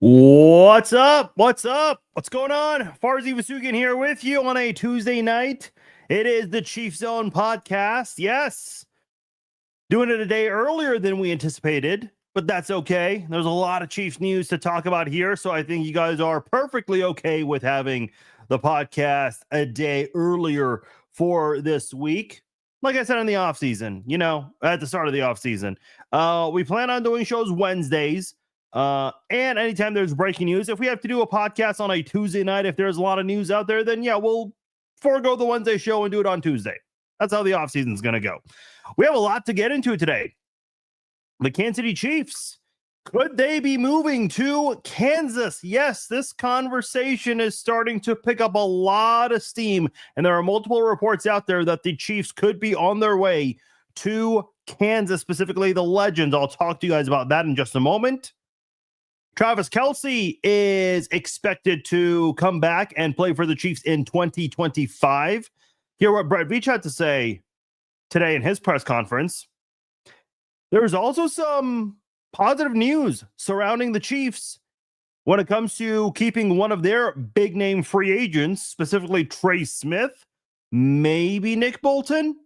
What's up? What's up? What's going on? Farzy Vasugian here with you on a Tuesday night. It is the Chief Zone podcast. Yes, doing it a day earlier than we anticipated, but that's okay. There's a lot of Chiefs news to talk about here, so I think you guys are perfectly okay with having the podcast a day earlier for this week. Like I said in the off season, at the start of the off season, we plan on doing shows Wednesdays. And anytime there's breaking news, if we have to do a podcast on a Tuesday night, if there's a lot of news out there, then yeah, we'll forego the Wednesday show and do it on Tuesday. That's how the offseason is going to go. We have a lot to get into today. The Kansas City Chiefs, could they be moving to Kansas? Yes, this conversation is starting to pick up a lot of steam, and there are multiple reports out there that the Chiefs could be on their way to Kansas, specifically the Legends. I'll talk to you guys about that in just a moment. Travis Kelce is expected to come back and play for the Chiefs in 2025. Hear what Brett Veach had to say today in his press conference. There's also some positive news surrounding the Chiefs when it comes to keeping one of their big name free agents, specifically Trey Smith, maybe Nick Bolton.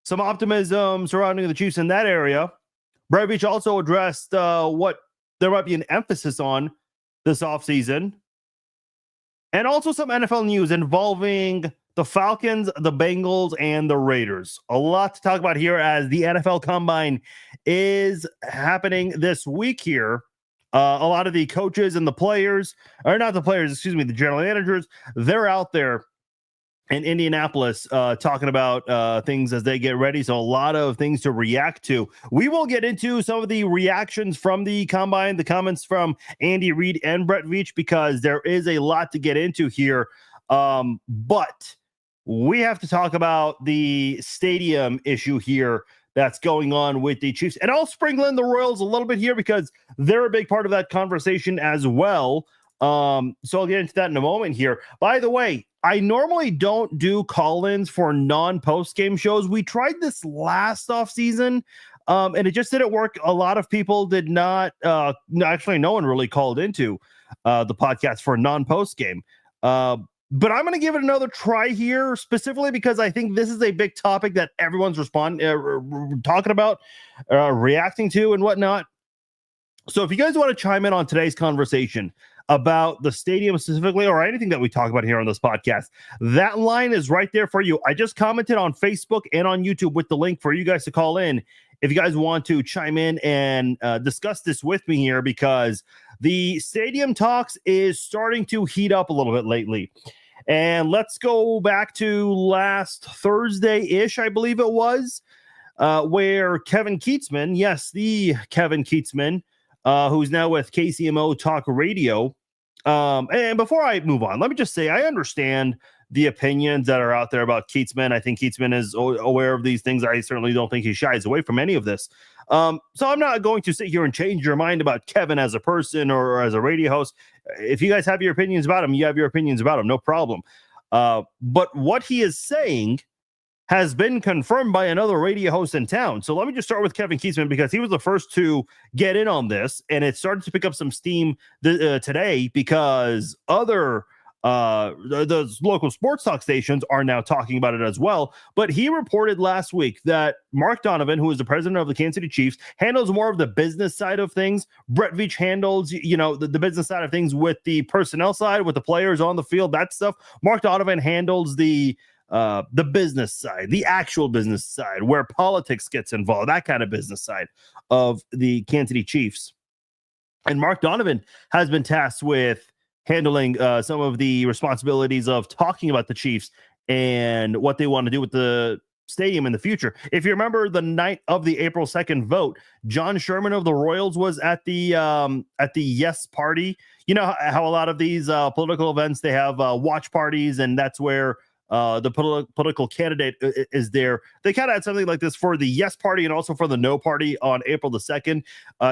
Some optimism surrounding the Chiefs in that area. Brett Veach also addressed what there might be an emphasis on this offseason. And also some NFL news involving the Falcons, the Bengals, and the Raiders. A lot to talk about here as the NFL Combine is happening this week here. A lot of the coaches and the players, or not the players, excuse me, the general managers, they're out there in Indianapolis talking about things as they get ready. So a lot of things to react to. We will get into some of the reactions from the Combine, the comments from Andy Reid and Brett Veach, because there is a lot to get into here. But we have to talk about the stadium issue here that's going on with the Chiefs. And I'll sprinkle in the Royals a little bit here because they're a big part of that conversation as well. So I'll get into that in a moment here. By the way, I normally don't do call-ins for non-post game shows. We tried this last off season, and it just didn't work. A lot of people did not. Actually, no one really called into the podcast for non-post game. But I'm going to give it another try here, specifically because I think this is a big topic that everyone's talking about, reacting to, and whatnot. So if you guys want to chime in on today's conversation about the stadium specifically, or anything that we talk about here on this podcast, that line is right there for you. I just commented on Facebook and on YouTube with the link for you guys to call in if you guys want to chime in and discuss this with me here, because the stadium talks is starting to heat up a little bit lately. And let's go back to last Thursday-ish, I believe it was, where Kevin Keatsman, yes, the Kevin Keatsman, who's now with KCMO Talk Radio. And before I move on, let me just say I understand the opinions that are out there about Keatsman. I think Keatsman is aware of these things. I certainly don't think he shies away from any of this. So I'm not going to sit here and change your mind about Kevin as a person or as a radio host. If you guys have your opinions about him, you have your opinions about him, no problem. But what he is saying has been confirmed by another radio host in town. So let me just start with Kevin Keatsman, because he was the first to get in on this, and it started to pick up some steam today because other the local sports talk stations are now talking about it as well. But he reported last week that Mark Donovan, who is the president of the Kansas City Chiefs, handles more of the business side of things. Brett Veach handles, the business side of things with the personnel side, with the players on the field, that stuff. Mark Donovan handles the business side, the actual business side, where politics gets involved, that kind of business side of the Kansas City Chiefs. And Mark Donovan has been tasked with handling some of the responsibilities of talking about the Chiefs and what they want to do with the stadium in the future. If you remember the night of the April 2nd vote, John Sherman of the Royals was at the yes party. You know how a lot of these political events, they have watch parties, and that's where the political candidate is there. They kind of had something like this for the yes party and also for the no party on April the 2nd.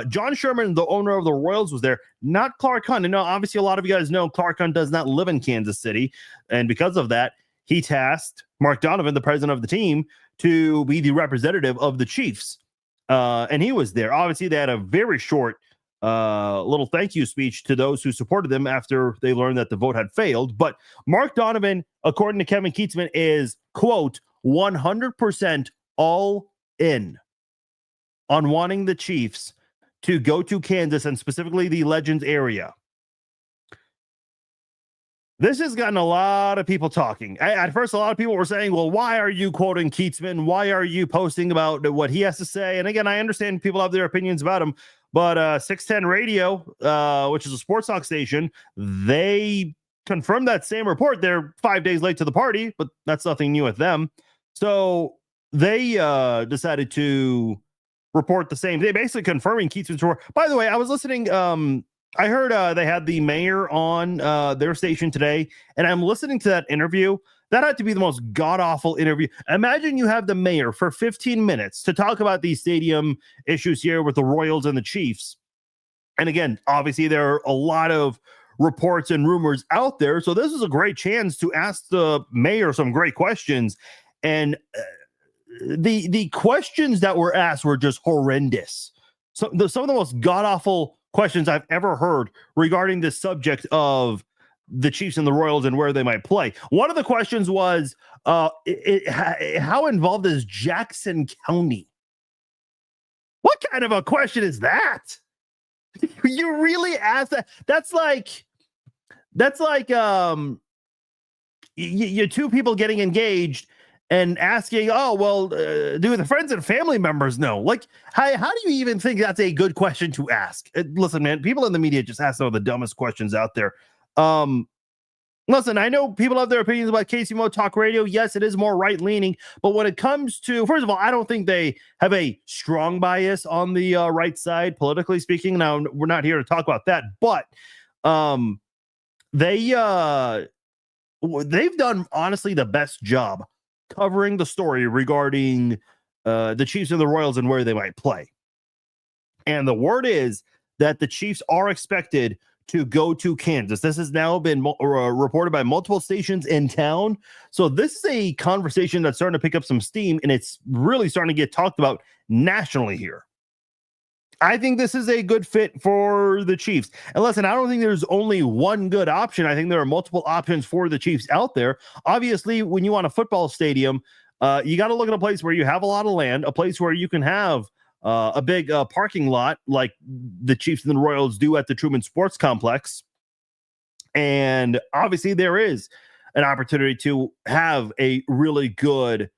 John Sherman, the owner of the Royals, was there, not Clark Hunt. And obviously a lot of you guys know Clark Hunt does not live in Kansas City. And because of that, he tasked Mark Donovan, the president of the team, to be the representative of the Chiefs. And he was there. Obviously, they had a very short little thank you speech to those who supported them after they learned that the vote had failed. But Mark Donovan, according to Kevin Keatsman, is, quote, 100% all in on wanting the Chiefs to go to Kansas and specifically the Legends area. This has gotten a lot of people talking. At first, a lot of people were saying, well, why are you quoting Keatsman? Why are you posting about what he has to say? And again, I understand people have their opinions about him, but 610 Radio, which is a sports talk station, they confirmed that same report. They're 5 days late to the party, but that's nothing new with them. So they decided to report the same. They basically confirming Keatsman's report. By the way, I was listening. I heard they had the mayor on their station today, and I'm listening to that interview. That had to be the most god-awful interview. Imagine you have the mayor for 15 minutes to talk about these stadium issues here with the Royals and the Chiefs. And again, obviously, there are a lot of reports and rumors out there, so this is a great chance to ask the mayor some great questions. And the questions that were asked were just horrendous. Some of the most god-awful questions I've ever heard regarding this subject of the Chiefs and the Royals and where they might play. One of the questions was, how involved is Jackson County? What kind of a question is that? You really ask that? That's like you two people getting engaged and asking, oh, well, do the friends and family members know? Like, how do you even think that's a good question to ask? Listen, man, people in the media just ask some of the dumbest questions out there. Listen, I know people have their opinions about KCMO Talk Radio. Yes, it is more right-leaning, but when it comes to, first of all, I don't think they have a strong bias on the right side, politically speaking. Now, we're not here to talk about that, but they've done, honestly, the best job covering the story regarding the Chiefs and the Royals and where they might play. And the word is that the Chiefs are expected to go to Kansas. This has now been reported by multiple stations in town. So this is a conversation that's starting to pick up some steam, and it's really starting to get talked about nationally here. I think this is a good fit for the Chiefs. And listen, I don't think there's only one good option. I think there are multiple options for the Chiefs out there. Obviously, when you want a football stadium, you got to look at a place where you have a lot of land, a place where you can have a big parking lot like the Chiefs and the Royals do at the Truman Sports Complex. And obviously, there is an opportunity to have a really good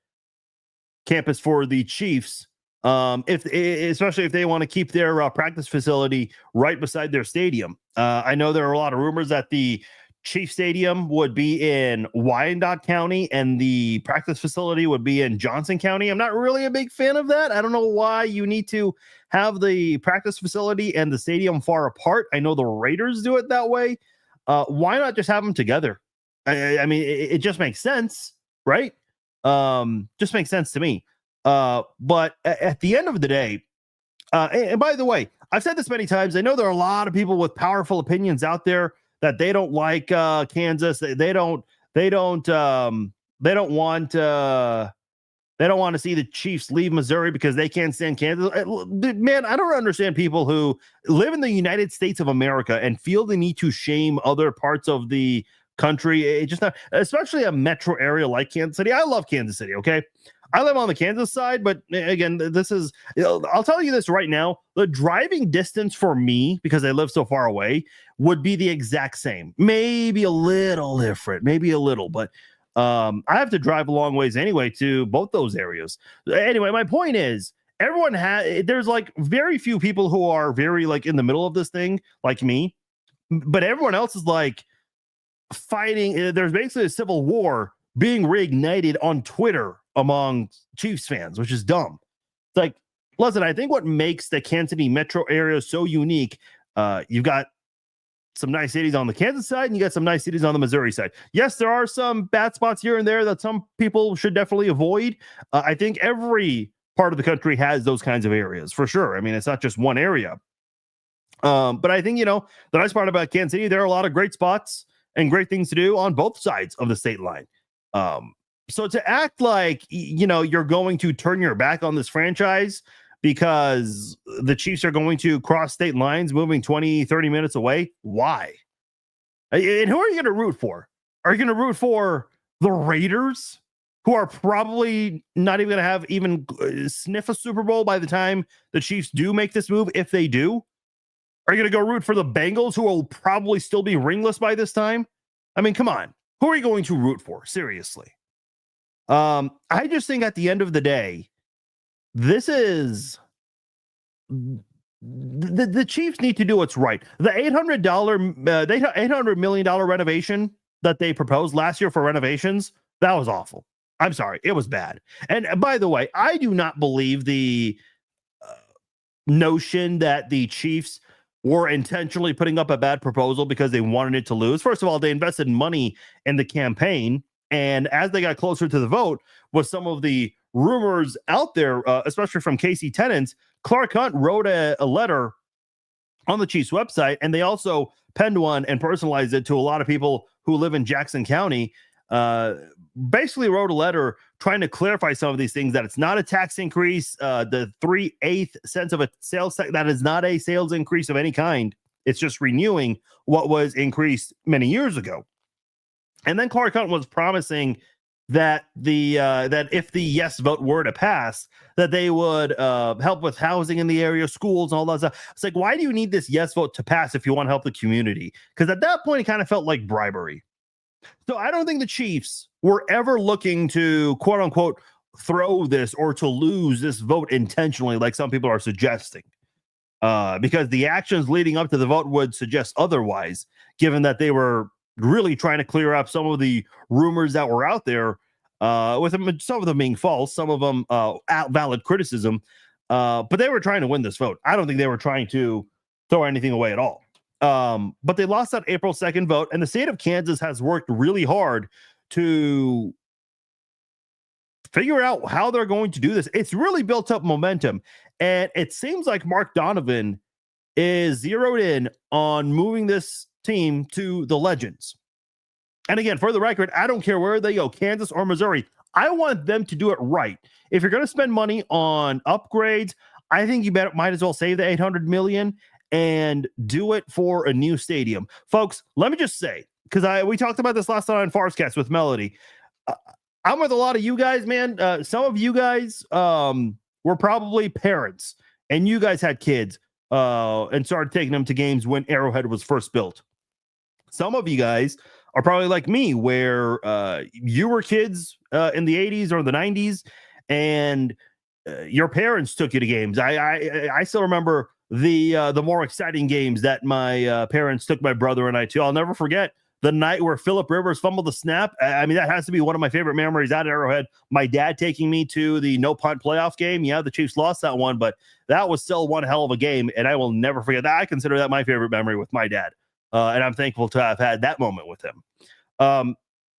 campus for the Chiefs. Especially if they want to keep their practice facility right beside their stadium. I know there are a lot of rumors that the Chief Stadium would be in Wyandotte County and the practice facility would be in Johnson County. I'm not really a big fan of that. I don't know why you need to have the practice facility and the stadium far apart. I know the Raiders do it that way. Why not just have them together? I mean, it just makes sense, right? Just makes sense to me. But at the end of the day, and by the way, I've said this many times. I know there are a lot of people with powerful opinions out there that they don't like Kansas. They don't want to see the Chiefs leave Missouri because they can't stand Kansas. Man, I don't understand people who live in the United States of America and feel the need to shame other parts of the country. It just not, especially a metro area like Kansas City. I love Kansas City. Okay. I live on the Kansas side, but again, this is, I'll tell you this right now, the driving distance for me, because I live so far away, would be the exact same. Maybe a little different, maybe a little, but I have to drive a long ways anyway to both those areas. Anyway, my point is, everyone there's like very few people who are very like in the middle of this thing, like me, but everyone else is like fighting. There's basically a civil war being reignited on Twitter among Chiefs fans, which is dumb. It's like, listen, I think what makes the Kansas City metro area so unique, you've got some nice cities on the Kansas side and you got some nice cities on the Missouri side. Yes, there are some bad spots here and there that some people should definitely avoid. I think every part of the country has those kinds of areas for sure. I mean, it's not just one area. But I think, the nice part about Kansas City, there are a lot of great spots and great things to do on both sides of the state line. So to act like, you're going to turn your back on this franchise because the Chiefs are going to cross state lines moving 20, 30 minutes away. Why? And who are you going to root for? Are you going to root for the Raiders, who are probably not even going to have even sniff a Super Bowl by the time the Chiefs do make this move, if they do? Are you going to go root for the Bengals, who will probably still be ringless by this time? I mean, come on. Who are you going to root for? Seriously. I just think at the end of the day, this is the Chiefs need to do what's right. The $800 million renovation that they proposed last year for renovations, that was awful. I'm sorry. It was bad. And by the way, I do not believe the notion that the Chiefs were intentionally putting up a bad proposal because they wanted it to lose. First of all, they invested money in the campaign. And as they got closer to the vote, with some of the rumors out there, especially from KC tenants, Clark Hunt wrote a letter on the Chiefs website, and they also penned one and personalized it to a lot of people who live in Jackson County. Basically wrote a letter trying to clarify some of these things, that it's not a tax increase. The 3/8 cents of a sales tax, that is not a sales increase of any kind. It's just renewing what was increased many years ago. And then Clark Hunt was promising that that if the yes vote were to pass, that they would help with housing in the area, schools, and all that stuff. It's like, why do you need this yes vote to pass if you want to help the community? Because at that point, it kind of felt like bribery. So I don't think the Chiefs were ever looking to, quote unquote, throw this or to lose this vote intentionally, like some people are suggesting, because the actions leading up to the vote would suggest otherwise, given that they were really trying to clear up some of the rumors that were out there, with them, some of them being false, some of them valid criticism. But they were trying to win this vote. I don't think they were trying to throw anything away at all. But they lost that April 2nd vote, and the state of Kansas has worked really hard to figure out how they're going to do this. It's really built up momentum, and it seems like Mark Donovan is zeroed in on moving this team to the Legends. And again, for the record, I don't care where they go, Kansas or Missouri. I want them to do it right. If you're going to spend money on upgrades, I think you might as well save the $800 million and do it for a new stadium. Folks, let me just say, because we talked about this last night on Farscast with Melody. I'm with a lot of you guys, man. Some of you guys were probably parents, and you guys had kids and started taking them to games when Arrowhead was first built. Some of you guys are probably like me, where you were kids in the 80s or the 90s, and your parents took you to games. I still remember the more exciting games that my parents took my brother and I to. I'll never forget the night where Phillip Rivers fumbled the snap. I mean, that has to be one of my favorite memories at Arrowhead. My dad taking me to the no punt playoff game. Yeah, the Chiefs lost that one, but that was still one hell of a game, and I will never forget that. I consider that my favorite memory with my dad, and I'm thankful to have had that moment with him.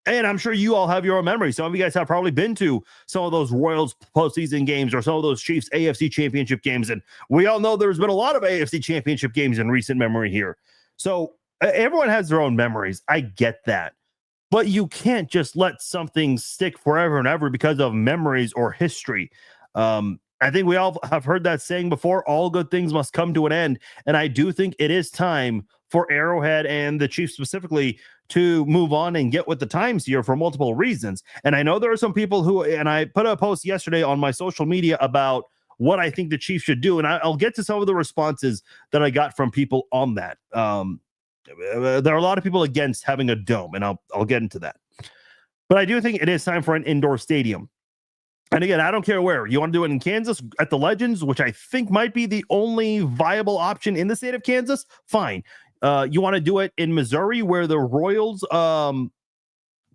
And I'm sure you all have your own memories. Some of you guys have probably been to some of those Royals postseason games or some of those Chiefs AFC championship games. And we all know there's been a lot of AFC championship games in recent memory here. So everyone has their own memories. I get that. But you can't just let something stick forever and ever because of memories or history. I think we all have heard that saying before, all good things must come to an end. And I do think it is time for Arrowhead and the Chiefs specifically to move on and get with the times here for multiple reasons. And I know there are some people who, and I put a post yesterday on my social media about what I think the Chiefs should do. And I'll get to some of the responses that I got from people on that. There are a lot of people against having a dome, and I'll get into that. But I do think it is time for an indoor stadium. And again, I don't care where. You want to do it in Kansas at the Legends, which I think might be the only viable option in the state of Kansas? Fine. You want to do it in Missouri, where the Royals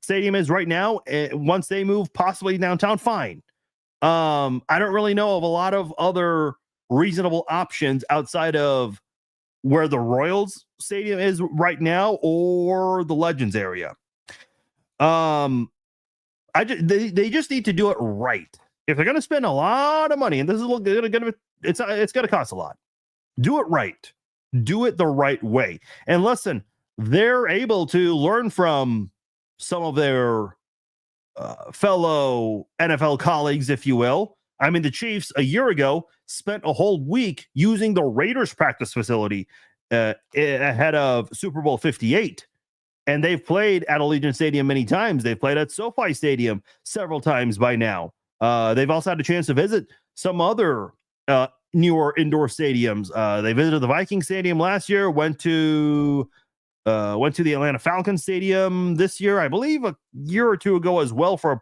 stadium is right now? Once they move possibly downtown, fine. I don't really know of a lot of other reasonable options outside of where the Royals stadium is right now or the Legends area. They just need to do it right. If they're going to spend a lot of money, and this is it's going to cost a lot, do it right. Do it the right way. And listen, they're able to learn from some of their fellow NFL colleagues, if you will. I mean, the Chiefs a year ago spent a whole week using the Raiders practice facility ahead of Super Bowl 58. And they've played at Allegiant Stadium many times. They've played at SoFi Stadium several times by now. They've also had a chance to visit some other newer indoor stadiums. They visited the Viking Stadium last year, went to the Atlanta Falcons Stadium this year, I believe a year or two ago as well for a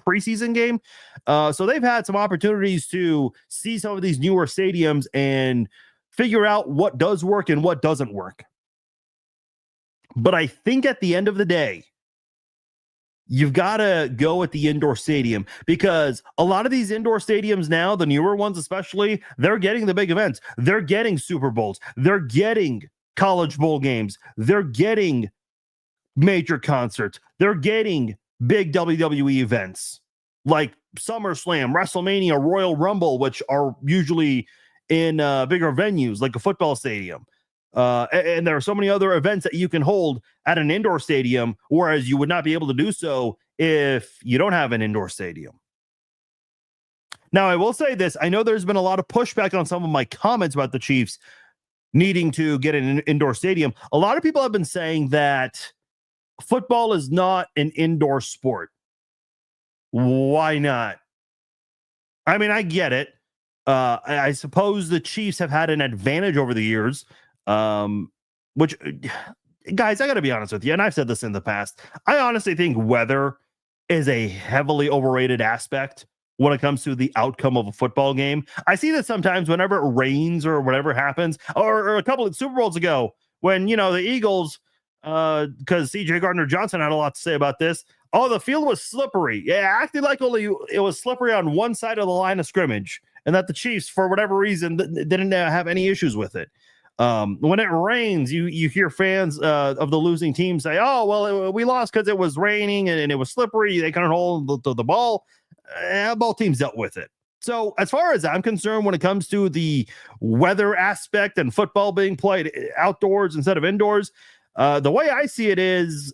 preseason game. So they've had some opportunities to see some of these newer stadiums and figure out what does work and what doesn't work. But I think at the end of the day, you've got to go at the indoor stadium, because a lot of these indoor stadiums now, the newer ones especially, they're getting the big events. They're getting Super Bowls. They're getting college bowl games. They're getting major concerts. They're getting big WWE events like SummerSlam, WrestleMania, Royal Rumble, which are usually in bigger venues like a football stadium. And there are so many other events that you can hold at an indoor stadium, whereas you would not be able to do so if you don't have an indoor stadium. Now, I will say this. I know there's been a lot of pushback on some of my comments about the Chiefs needing to get an indoor stadium. A lot of people have been saying that football is not an indoor sport. Why not? I mean, I get it. I suppose the Chiefs have had an advantage over the years. Which, guys, I got to be honest with you, and I've said this in the past. I honestly think weather is a heavily overrated aspect when it comes to the outcome of a football game. I see that sometimes whenever it rains or whatever happens, or a couple of Super Bowls ago when, the Eagles, because CJ Gardner-Johnson had a lot to say about this. Oh, the field was slippery. Yeah, acting like only it was slippery on one side of the line of scrimmage, and that the Chiefs, for whatever reason, didn't have any issues with it. When it rains, you hear fans of the losing team say, "Oh, well, we lost because it was raining and it was slippery. They couldn't hold the ball." Both teams dealt with it. So, as far as I'm concerned, when it comes to the weather aspect and football being played outdoors instead of indoors, the way I see it is,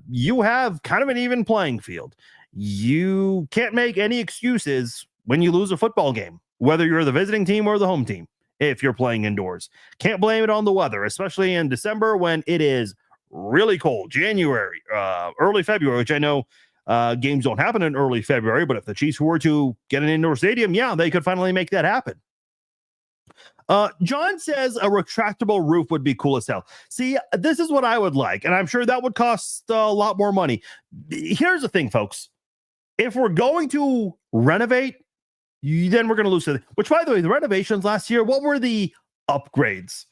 you have kind of an even playing field. You can't make any excuses when you lose a football game, whether you're the visiting team or the home team. If you're playing indoors, can't blame it on the weather, especially in December when it is really cold. January, early February, which I know games don't happen in early February, but if the Chiefs were to get an indoor stadium, yeah, they could finally make that happen. John says a retractable roof would be cool as hell. See, this is what I would like, and I'm sure that would cost a lot more money. Here's the thing, folks. If we're going to renovate, then we're going to lose to which, by the way, the renovations last year, what were the upgrades?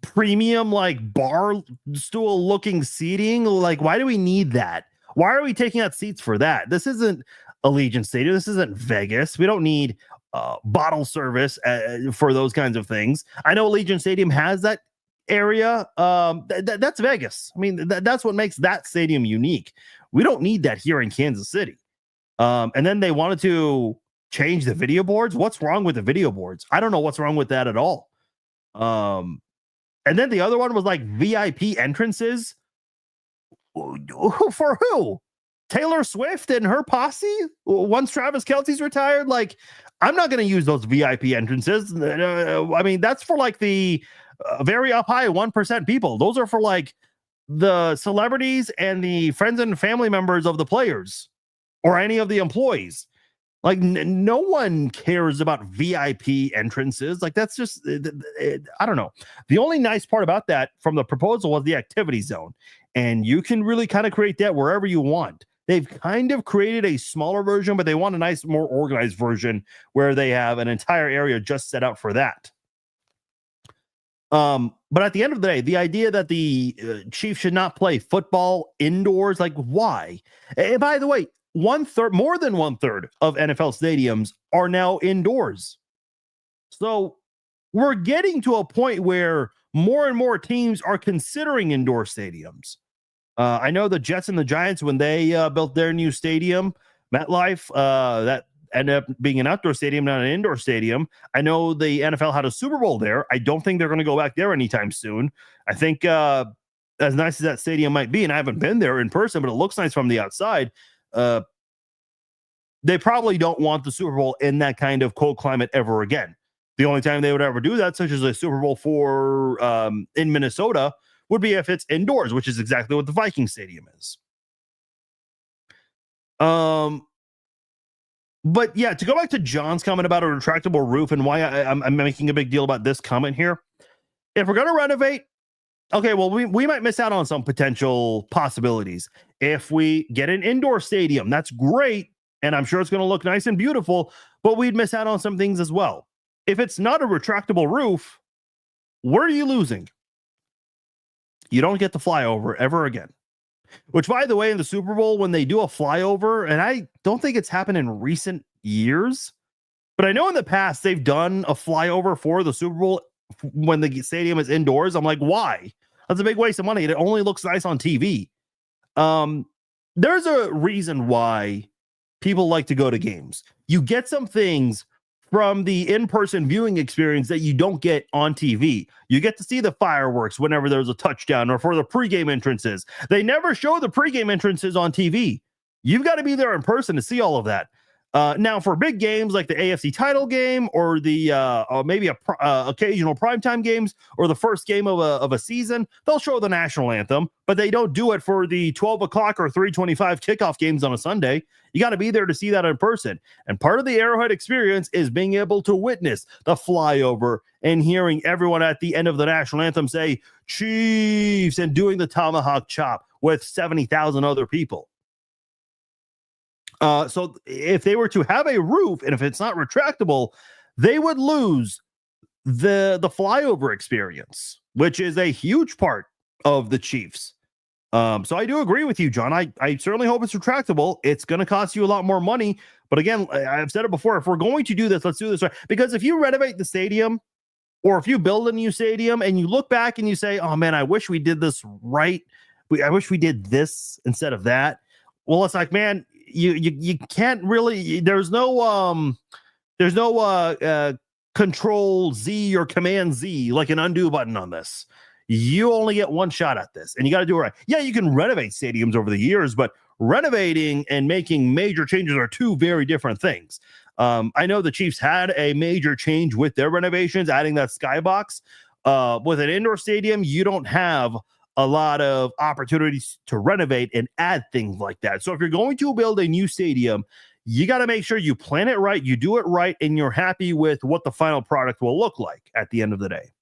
Premium, like bar stool looking seating. Like, why do we need that? Why are we taking out seats for that? This isn't Allegiant Stadium. This isn't Vegas. We don't need bottle service for those kinds of things. I know Allegiant Stadium has that area. That's Vegas. I mean, that's what makes that stadium unique. We don't need that here in Kansas City. And then they wanted to change the video boards. What's wrong with the video boards? I don't know what's wrong with that at all. And then the other one was like VIP entrances. For who? Taylor Swift and her posse? Once Travis Kelce's retired? Like, I'm not going to use those VIP entrances. I mean, that's for like the very up high 1% people. Those are for like the celebrities and the friends and family members of the players or any of the employees. Like, no one cares about VIP entrances. Like, that's just, I don't know. The only nice part about that from the proposal was the activity zone. And you can really kind of create that wherever you want. They've kind of created a smaller version, but they want a nice, more organized version where they have an entire area just set out for that. But at the end of the day, the idea that the Chiefs should not play football indoors, like, why? And by the way, more than one third of NFL stadiums are now indoors. So we're getting to a point where more and more teams are considering indoor stadiums. I know the Jets and the Giants, when they built their new stadium, MetLife, that ended up being an outdoor stadium, not an indoor stadium. I know the NFL had a Super Bowl there. I don't think they're going to go back there anytime soon. I think as nice as that stadium might be, and I haven't been there in person, but it looks nice from the outside. they probably don't want the Super Bowl in that kind of cold climate ever again. The only time they would ever do that, such as a Super Bowl for in Minnesota, would be if it's indoors, which is exactly what the Viking Stadium is. But yeah, to go back to John's comment about a retractable roof and why I'm making a big deal about this comment here. If we're going to renovate, okay, well, we might miss out on some potential possibilities. If we get an indoor stadium, that's great. And I'm sure it's going to look nice and beautiful, but we'd miss out on some things as well. If it's not a retractable roof, where are you losing? You don't get the flyover ever again. Which, by the way, in the Super Bowl, when they do a flyover, and I don't think it's happened in recent years, but I know in the past they've done a flyover for the Super Bowl when the stadium is indoors. I'm like, why? That's a big waste of money. It only looks nice on TV. There's a reason why people like to go to games. You get some things from the in-person viewing experience that you don't get on TV. You get to see the fireworks whenever there's a touchdown or for the pregame entrances. They never show the pregame entrances on TV. You've got to be there in person to see all of that. Now, for big games like the AFC title game or the maybe occasional primetime games or the first game of a season, they'll show the national anthem, but they don't do it for the 12 o'clock or 3:25 kickoff games on a Sunday. You got to be there to see that in person. And part of the Arrowhead experience is being able to witness the flyover and hearing everyone at the end of the national anthem say, Chiefs, and doing the tomahawk chop with 70,000 other people. So if they were to have a roof, and if it's not retractable, they would lose the flyover experience, which is a huge part of the Chiefs. So I do agree with you, John. I certainly hope it's retractable. It's going to cost you a lot more money. But again, I've said it before, if we're going to do this, let's do this right. Because if you renovate the stadium or if you build a new stadium and you look back and you say, oh man, I wish we did this right. I wish we did this instead of that. Well, it's like, man, you can't really, there's no control Z or command Z, like an undo button on this. You only get one shot at this and you got to do it right. Yeah, you can renovate stadiums over the years, but renovating and making major changes are two very different things. I know the Chiefs had a major change with their renovations, adding that skybox. With an indoor stadium, you don't have a lot of opportunities to renovate and add things like that. So if you're going to build a new stadium, you got to make sure you plan it right, you do it right, and you're happy with what the final product will look like at the end of the day.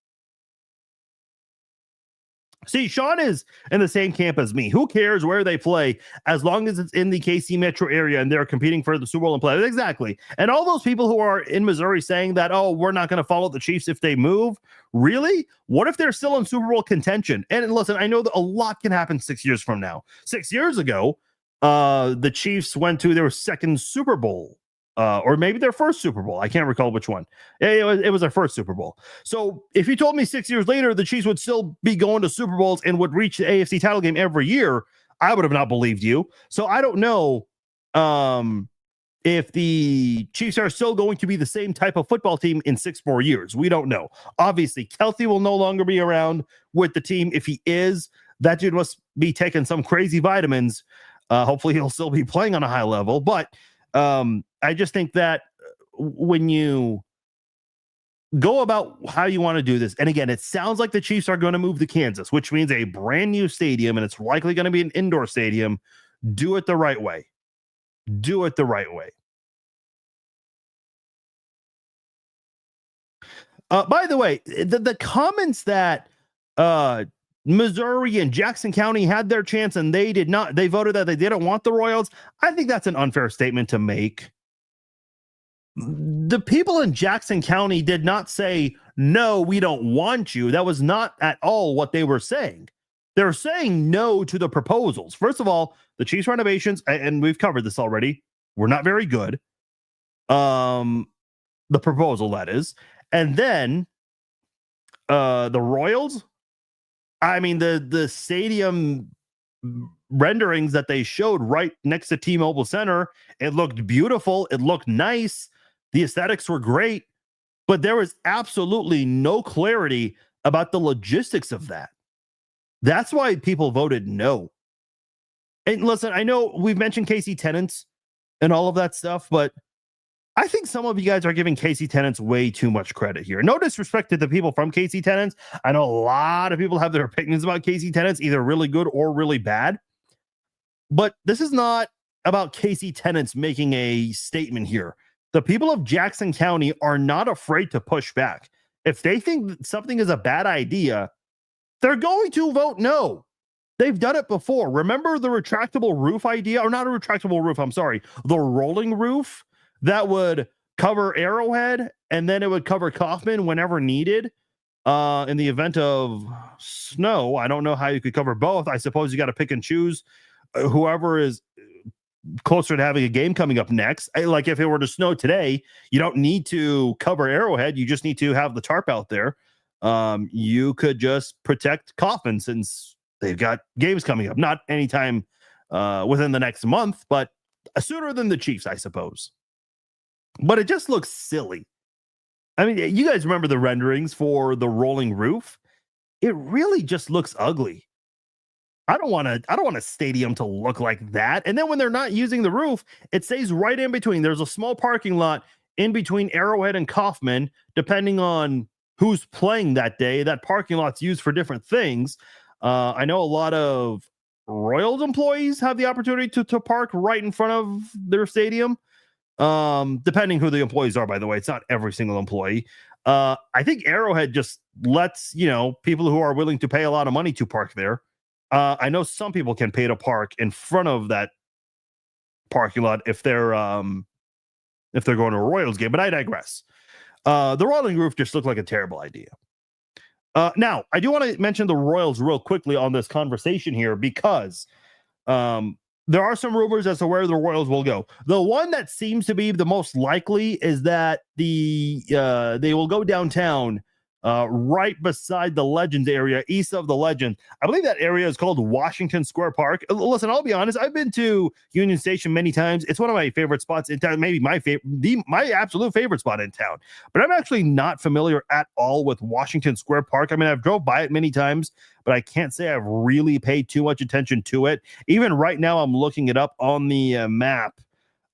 See, Sean is in the same camp as me. Who cares where they play as long as it's in the KC metro area and they're competing for the Super Bowl and play? Exactly. And all those people who are in Missouri saying that, oh, we're not going to follow the Chiefs if they move. Really? What if they're still in Super Bowl contention? And listen, I know that a lot can happen 6 years from now. 6 years ago, the Chiefs went to their second Super Bowl. Or maybe their first Super Bowl. I can't recall which one. It was their first Super Bowl. So if you told me 6 years later the Chiefs would still be going to Super Bowls and would reach the AFC title game every year, I would have not believed you. So I don't know if the Chiefs are still going to be the same type of football team in 6 more years. We don't know. Obviously, Kelce will no longer be around with the team. If he is, that dude must be taking some crazy vitamins. Hopefully he'll still be playing on a high level. But I just think that when you go about how you want to do this, and again, it sounds like the Chiefs are going to move to Kansas, which means a brand new stadium, and it's likely going to be an indoor stadium. Do it the right way. Do it the right way. By the way, the comments that Missouri and Jackson County had their chance and they did not, they voted that they didn't want the Royals. I think that's an unfair statement to make. The people in Jackson County did not say, no, we don't want you. That was not at all what they were saying. They're saying no to the proposals. First of all, the Chiefs renovations, and we've covered this already, were not very good. The proposal, that is. And then the Royals, I mean, the stadium renderings that they showed right next to T-Mobile Center, it looked beautiful. It looked nice. The aesthetics were great, but there was absolutely no clarity about the logistics of that. That's why people voted no. And listen, I know we've mentioned KC tenants. and all of that stuff. But I think some of you guys are giving KC tenants way too much credit here. No disrespect to the people from KC tenants. I know a lot of people have their opinions about KC tenants, either really good or really bad. But this is not about KC tenants making a statement here. The people of Jackson County are not afraid to push back. If they think something is a bad idea, they're going to vote no. They've done it before. Remember the retractable roof idea? Or not a retractable roof, I'm sorry. The rolling roof that would cover Arrowhead and then it would cover Kaufman whenever needed in the event of snow. I don't know how you could cover both. I suppose you got to pick and choose whoever is closer to having a game coming up next. Like if it were to snow today, you don't need to cover Arrowhead. You just need to have the tarp out there. You could just protect Kaufman since they've got games coming up. Not anytime within the next month, but sooner than the Chiefs, I suppose. But it just looks silly. I mean, you guys remember the renderings for the rolling roof? It really just looks ugly. I don't want a stadium to look like that. And then when they're not using the roof, it stays right in between. There's a small parking lot in between Arrowhead and Kaufman, depending on who's playing that day. That parking lot's used for different things. I know a lot of Royals employees have the opportunity to park right in front of their stadium. Depending who the employees are, by the way, it's not every single employee. I think Arrowhead just lets, people who are willing to pay a lot of money to park there. I know some people can pay to park in front of that parking lot if they're going to a Royals game, but I digress. The rolling roof just looked like a terrible idea. Now, I do want to mention the Royals real quickly on this conversation here because there are some rumors as to where the Royals will go. The one that seems to be the most likely is that they will go downtown, right beside the Legends area, east of the Legends. I believe that area is called Washington Square Park. Listen, I'll be honest. I've been to Union Station many times. It's one of my favorite spots in town. Maybe my absolute favorite spot in town. But I'm actually not familiar at all with Washington Square Park. I mean, I've drove by it many times, but I can't say I've really paid too much attention to it. Even right now, I'm looking it up on the map.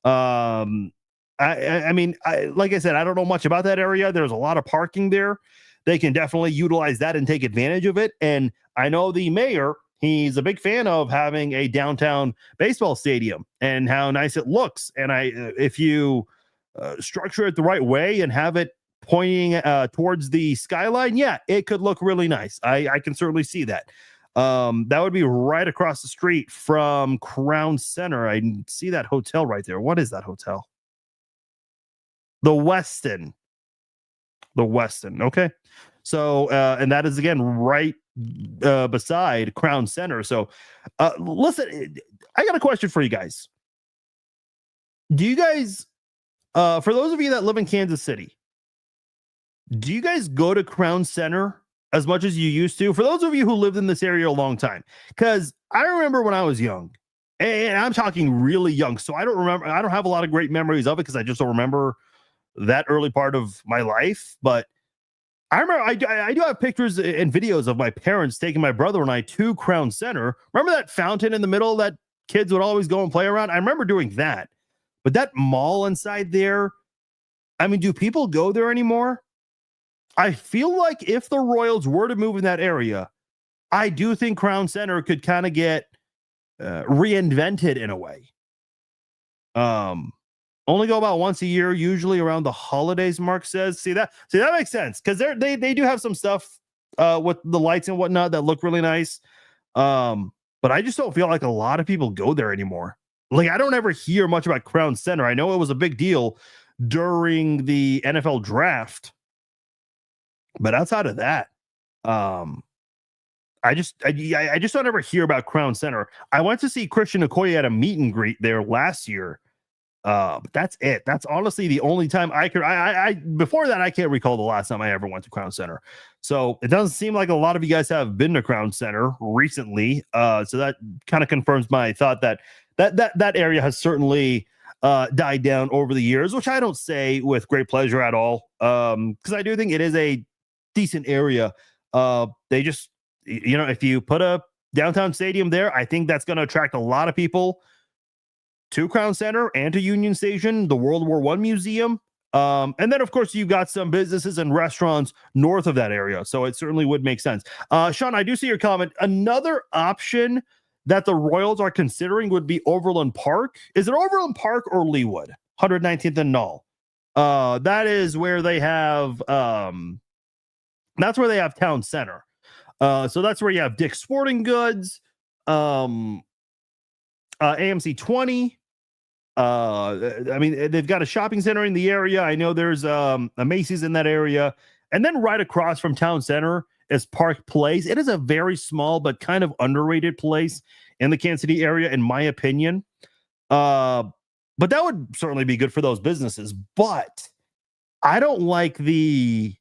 I mean, like I said, I don't know much about that area. There's a lot of parking there. They can definitely utilize that and take advantage of it. And I know the mayor, he's a big fan of having a downtown baseball stadium and how nice it looks. And if you structure it the right way and have it pointing towards the skyline, yeah, it could look really nice. I can certainly see that. That would be right across the street from Crown Center. I see that hotel right there. What is that hotel? The Westin. Okay. So, and that is again right beside Crown Center. So, listen, I got a question for you guys. Do you guys, for those of you that live in Kansas City, do you guys go to Crown Center as much as you used to? For those of you who lived in this area a long time, because I remember when I was young, and I'm talking really young, so I don't have a lot of great memories of it because I just don't remember that early part of my life. But I remember I do have pictures and videos of my parents taking my brother and I to Crown Center. Remember that fountain in the middle that kids would always go and play around? I remember doing that. But that mall inside there, I mean, do people go there anymore? I feel like if the Royals were to move in that area, I do think Crown Center could kind of get reinvented in a way. Only go about once a year, usually around the holidays, Mark says. See, that makes sense because they do have some stuff with the lights and whatnot that look really nice. But I just don't feel like a lot of people go there anymore. Like, I don't ever hear much about Crown Center. I know it was a big deal during the NFL draft, but outside of that, I just don't ever hear about Crown Center. I went to see Christian Okoye at a meet and greet there last year. But that's it. That's honestly the only time I before that, I can't recall the last time I ever went to Crown Center. So it doesn't seem like a lot of you guys have been to Crown Center recently. So that kind of confirms my thought that area has certainly died down over the years, which I don't say with great pleasure at all. Because I do think it is a decent area. They just, if you put a downtown stadium there, I think that's going to attract a lot of people to Crown Center and to Union Station, the World War I Museum. And then, of course, you've got some businesses and restaurants north of that area. So it certainly would make sense. Sean, I do see your comment. Another option that the Royals are considering would be Overland Park. Is it Overland Park or Leawood? 119th and Null. That is where they have that's where they have Town Center. So that's where you have Dick's Sporting Goods, AMC 20. I mean, they've got a shopping center in the area. I know there's a Macy's in that area. And then right across from Town Center is Park Place. It is a very small but kind of underrated place in the Kansas City area, in my opinion. But that would certainly be good for those businesses. But I don't like the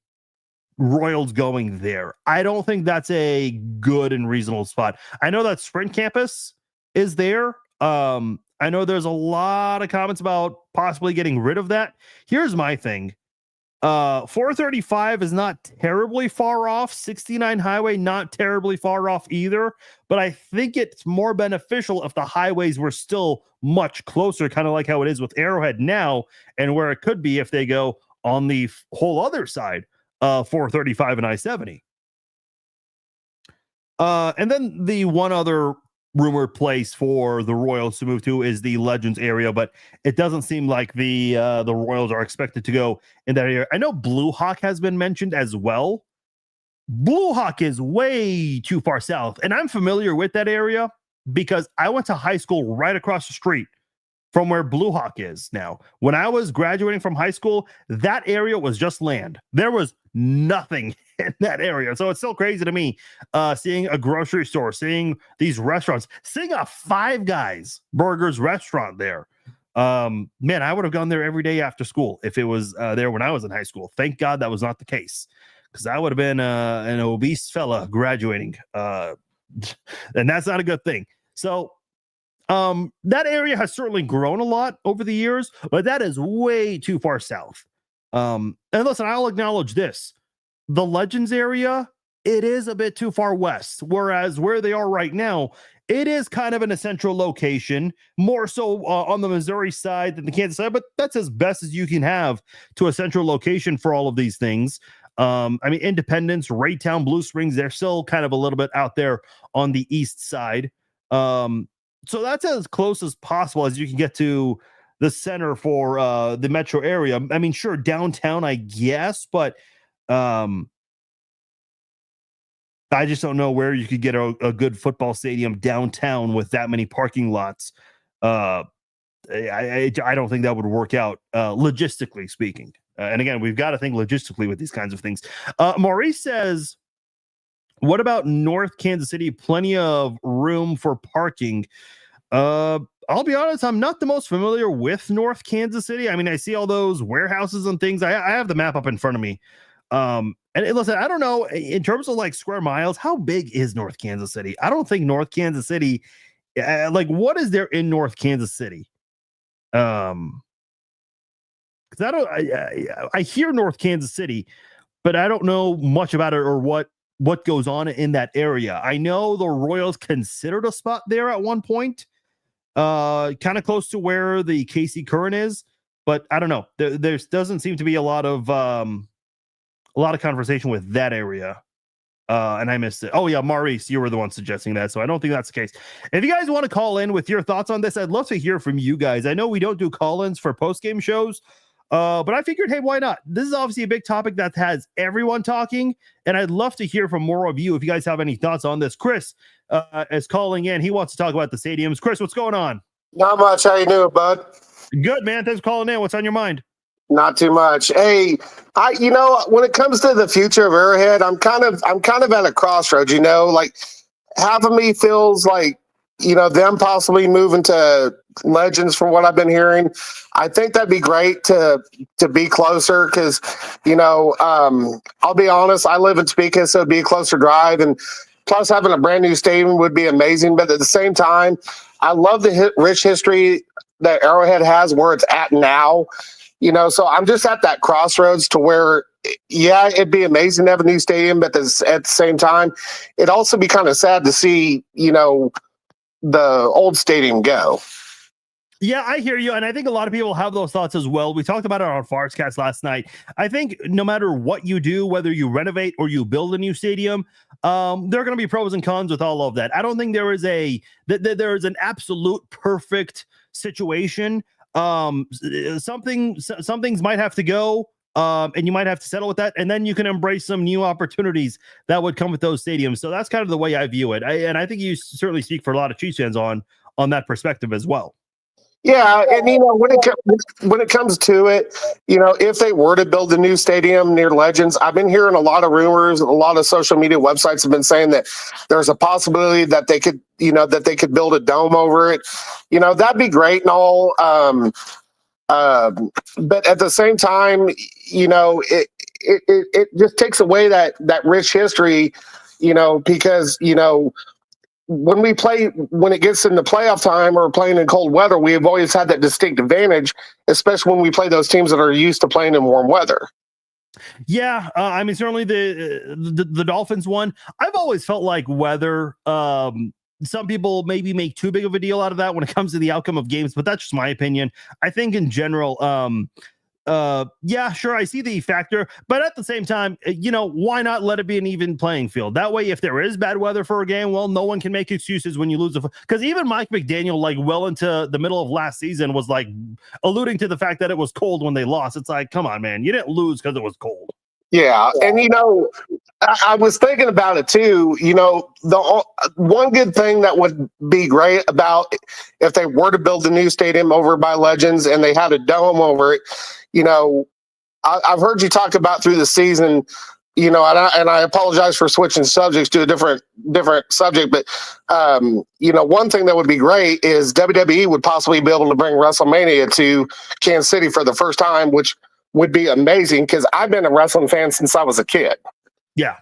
Royals going there. I don't think that's a good and reasonable spot. I know that Sprint Campus is there. I know there's a lot of comments about possibly getting rid of that. Here's my thing. 435 is not terribly far off. 69 highway, not terribly far off either. But I think it's more beneficial if the highways were still much closer, kind of like how it is with Arrowhead now, and where it could be if they go on the whole other side of 435 and I-70. And then the one other rumored place for the Royals to move to is the Legends area, but it doesn't seem like the Royals are expected to go in that area. I know Blue Hawk has been mentioned as well. Blue Hawk is way too far south, and I'm familiar with that area because I went to high school right across the street from where Blue Hawk is now. When I was graduating from high school, that area was just land. There was nothing in that area. So it's still crazy to me seeing a grocery store, seeing these restaurants, seeing a Five Guys Burgers restaurant there. Man, I would have gone there every day after school if it was there when I was in high school. Thank God that was not the case, because I would have been an obese fella graduating. And that's not a good thing. So that area has certainly grown a lot over the years, but that is way too far south. And listen, I'll acknowledge this. The Legends area, it is a bit too far west, whereas where they are right now, it is kind of in a central location, more so on the Missouri side than the Kansas side, but that's as best as you can have to a central location for all of these things. I mean, Independence, Raytown, Blue Springs, they're still kind of a little bit out there on the east side. So that's as close as possible as you can get to the center for the metro area. I mean, sure, downtown, I guess, but I just don't know where you could get a good football stadium downtown with that many parking lots. I don't think that would work out, logistically speaking. And again, we've got to think logistically with these kinds of things. Maurice says, what about North Kansas City? Plenty of room for parking. I'll be honest, I'm not the most familiar with North Kansas City. I mean, I see all those warehouses and things. I have the map up in front of me. And listen, I don't know, in terms of like square miles, how big is North Kansas City? I don't think North Kansas City, like what is there in North Kansas City? Because I hear North Kansas City, but I don't know much about it or what goes on in that area. I know the Royals considered a spot there at one point, kind of close to where the KC Current is, but I don't know. There doesn't seem to be a lot of conversation with that area. And I missed it. Oh yeah, Maurice, you were the one suggesting that, so I don't think that's the case. If you guys want to call in with your thoughts on this, I'd love to hear from you guys. I know we don't do call-ins for post-game shows, but I figured, hey, why not? This is obviously a big topic that has everyone talking, and I'd love to hear from more of you if you guys have any thoughts on this. Chris is calling in. He wants to talk about the stadiums. Chris, what's going on? Not much. How you doing, bud? Good, man. Thanks for calling in. What's on your mind? Not too much. Hey, when it comes to the future of Arrowhead, I'm kind of at a crossroads. Like half of me feels like them possibly moving to Legends. From what I've been hearing, I think that'd be great to be closer because I'll be honest, I live in Topeka, so it'd be a closer drive, and plus having a brand new stadium would be amazing. But at the same time, I love the rich history that Arrowhead has where it's at now. So I'm just at that crossroads to where, yeah, it'd be amazing to have a new stadium, but at the same time, it'd also be kind of sad to see, the old stadium go. Yeah, I hear you. And I think a lot of people have those thoughts as well. We talked about it on Farscast last night. I think no matter what you do, whether you renovate or you build a new stadium, there are going to be pros and cons with all of that. I don't think there is there is an absolute perfect situation. Some things might have to go. And you might have to settle with that, and then you can embrace some new opportunities that would come with those stadiums. So that's kind of the way I view it. And I think you certainly speak for a lot of Chiefs fans on that perspective as well. Yeah, and when it comes to it, if they were to build a new stadium near Legends, I've been hearing a lot of rumors. A lot of social media websites have been saying that there's a possibility that they could, build a dome over it. That'd be great and all. But at the same time, it just takes away that rich history, because when it gets into playoff time or playing in cold weather, we have always had that distinct advantage, especially when we play those teams that are used to playing in warm weather. Yeah, I mean, certainly the Dolphins one. I've always felt like weather. Some people maybe make too big of a deal out of that when it comes to the outcome of games, but that's just my opinion. I think in general, yeah, sure, I see the factor, but at the same time, why not let it be an even playing field? That way, if there is bad weather for a game, well, no one can make excuses when you lose. Because even Mike McDaniel, like well into the middle of last season, was like alluding to the fact that it was cold when they lost. It's like, come on, man, you didn't lose because it was cold. Yeah, and I was thinking about it too. The one good thing that would be great about if they were to build a new stadium over by Legends and they had a dome over it, I've heard you talk about through the season, and I apologize for switching subjects to a different subject, but one thing that would be great is WWE would possibly be able to bring WrestleMania to Kansas City for the first time, which would be amazing because I've been a wrestling fan since I was a kid. Yeah.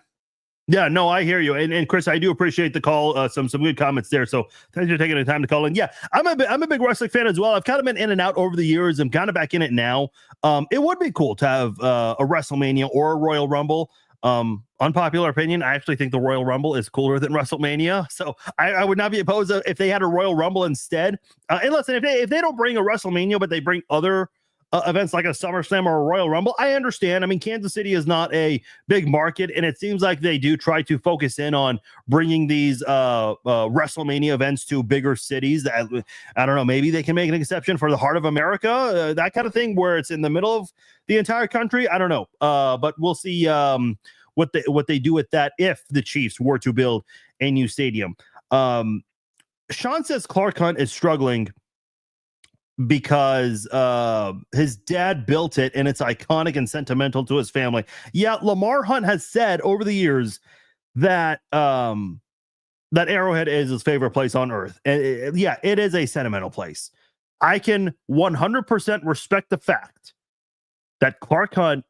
Yeah, no, I hear you. And Chris, I do appreciate the call. Some good comments there. So thanks for taking the time to call in. Yeah, I'm a big wrestling fan as well. I've kind of been in and out over the years. I'm kind of back in it now. It would be cool to have a WrestleMania or a Royal Rumble. Unpopular opinion, I actually think the Royal Rumble is cooler than WrestleMania. So I would not be opposed if they had a Royal Rumble instead. And listen, if they don't bring a WrestleMania, but they bring other events like a SummerSlam or a Royal Rumble, I understand. I mean, Kansas City is not a big market, and it seems like they do try to focus in on bringing these WrestleMania events to bigger cities. I don't know, maybe they can make an exception for the heart of America, that kind of thing, where it's in the middle of the entire country. I don't know, but we'll see what they do with that if the Chiefs were to build a new stadium. Sean says Clark Hunt is struggling because his dad built it and it's iconic and sentimental to his family. Yeah, Lamar Hunt has said over the years that that Arrowhead is his favorite place on earth. And yeah, it is a sentimental place. I can 100% respect the fact that Clark Hunt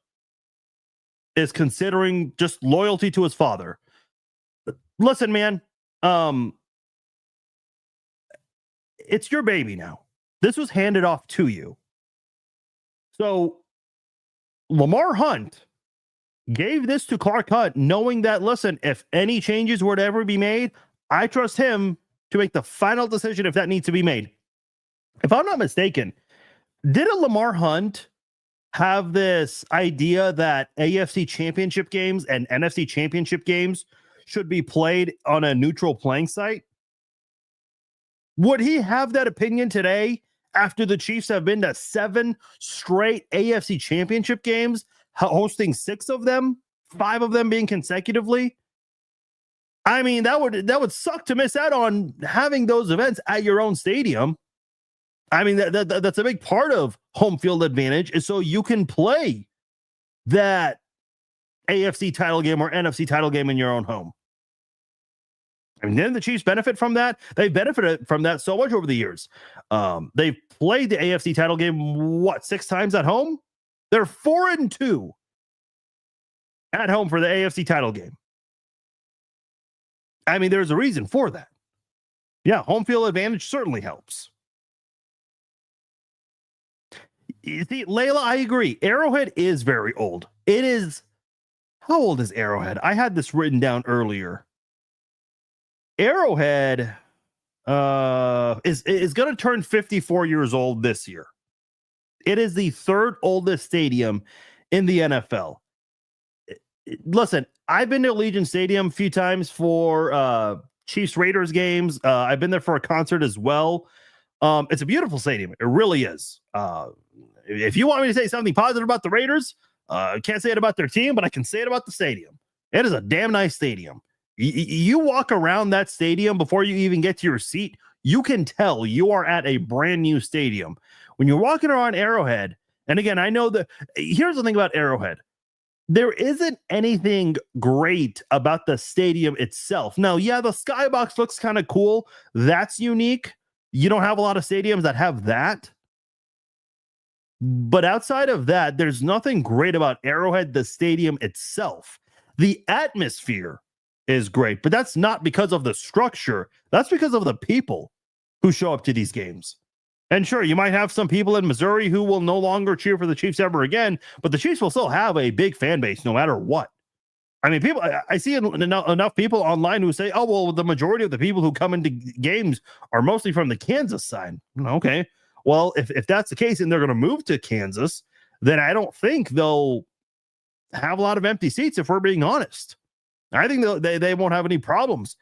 is considering just loyalty to his father. Listen, man, it's your baby now. This was handed off to you. So Lamar Hunt gave this to Clark Hunt knowing that, listen, if any changes were to ever be made, I trust him to make the final decision if that needs to be made. If I'm not mistaken, didn't Lamar Hunt have this idea that AFC championship games and NFC championship games should be played on a neutral playing site? Would he have that opinion today after the Chiefs have been to 7 straight AFC championship games, hosting 6 of them, 5 of them being consecutively? I mean, that would suck to miss out on having those events at your own stadium. I mean, that's a big part of home field advantage, is so you can play that AFC title game or NFC title game in your own home. And then the Chiefs benefit from that. They've benefited from that so much over the years. They've played the AFC title game, 6 times at home? They're 4-2 at home for the AFC title game. I mean, there's a reason for that. Yeah, home field advantage certainly helps. You see, Layla, I agree. Arrowhead is very old. It is. How old is Arrowhead? I had this written down earlier. Arrowhead, is going to turn 54 years old this year. It is the third oldest stadium in the NFL. Listen, I've been to Allegiant Stadium a few times for Chiefs Raiders games. I've been there for a concert as well. It's a beautiful stadium. It really is. If you want me to say something positive about the Raiders, I can't say it about their team, but I can say it about the stadium. It is a damn nice stadium. You walk around that stadium before you even get to your seat, you can tell you are at a brand new stadium. When you're walking around Arrowhead, and again, I know that here's the thing about Arrowhead. There isn't anything great about the stadium itself. Now, yeah, the skybox looks kind of cool. That's unique. You don't have a lot of stadiums that have that. But outside of that, there's nothing great about Arrowhead, the stadium itself. The atmosphere is great, but that's not because of the structure. That's because of the people who show up to these games. And sure, you might have some people in Missouri who will no longer cheer for the Chiefs ever again, but the Chiefs will still have a big fan base no matter what. I mean, I see enough people online who say, oh, well, the majority of the people who come into games are mostly from the Kansas side. Okay. Well, if that's the case and they're going to move to Kansas, then I don't think they'll have a lot of empty seats, if we're being honest. I think they won't have any problems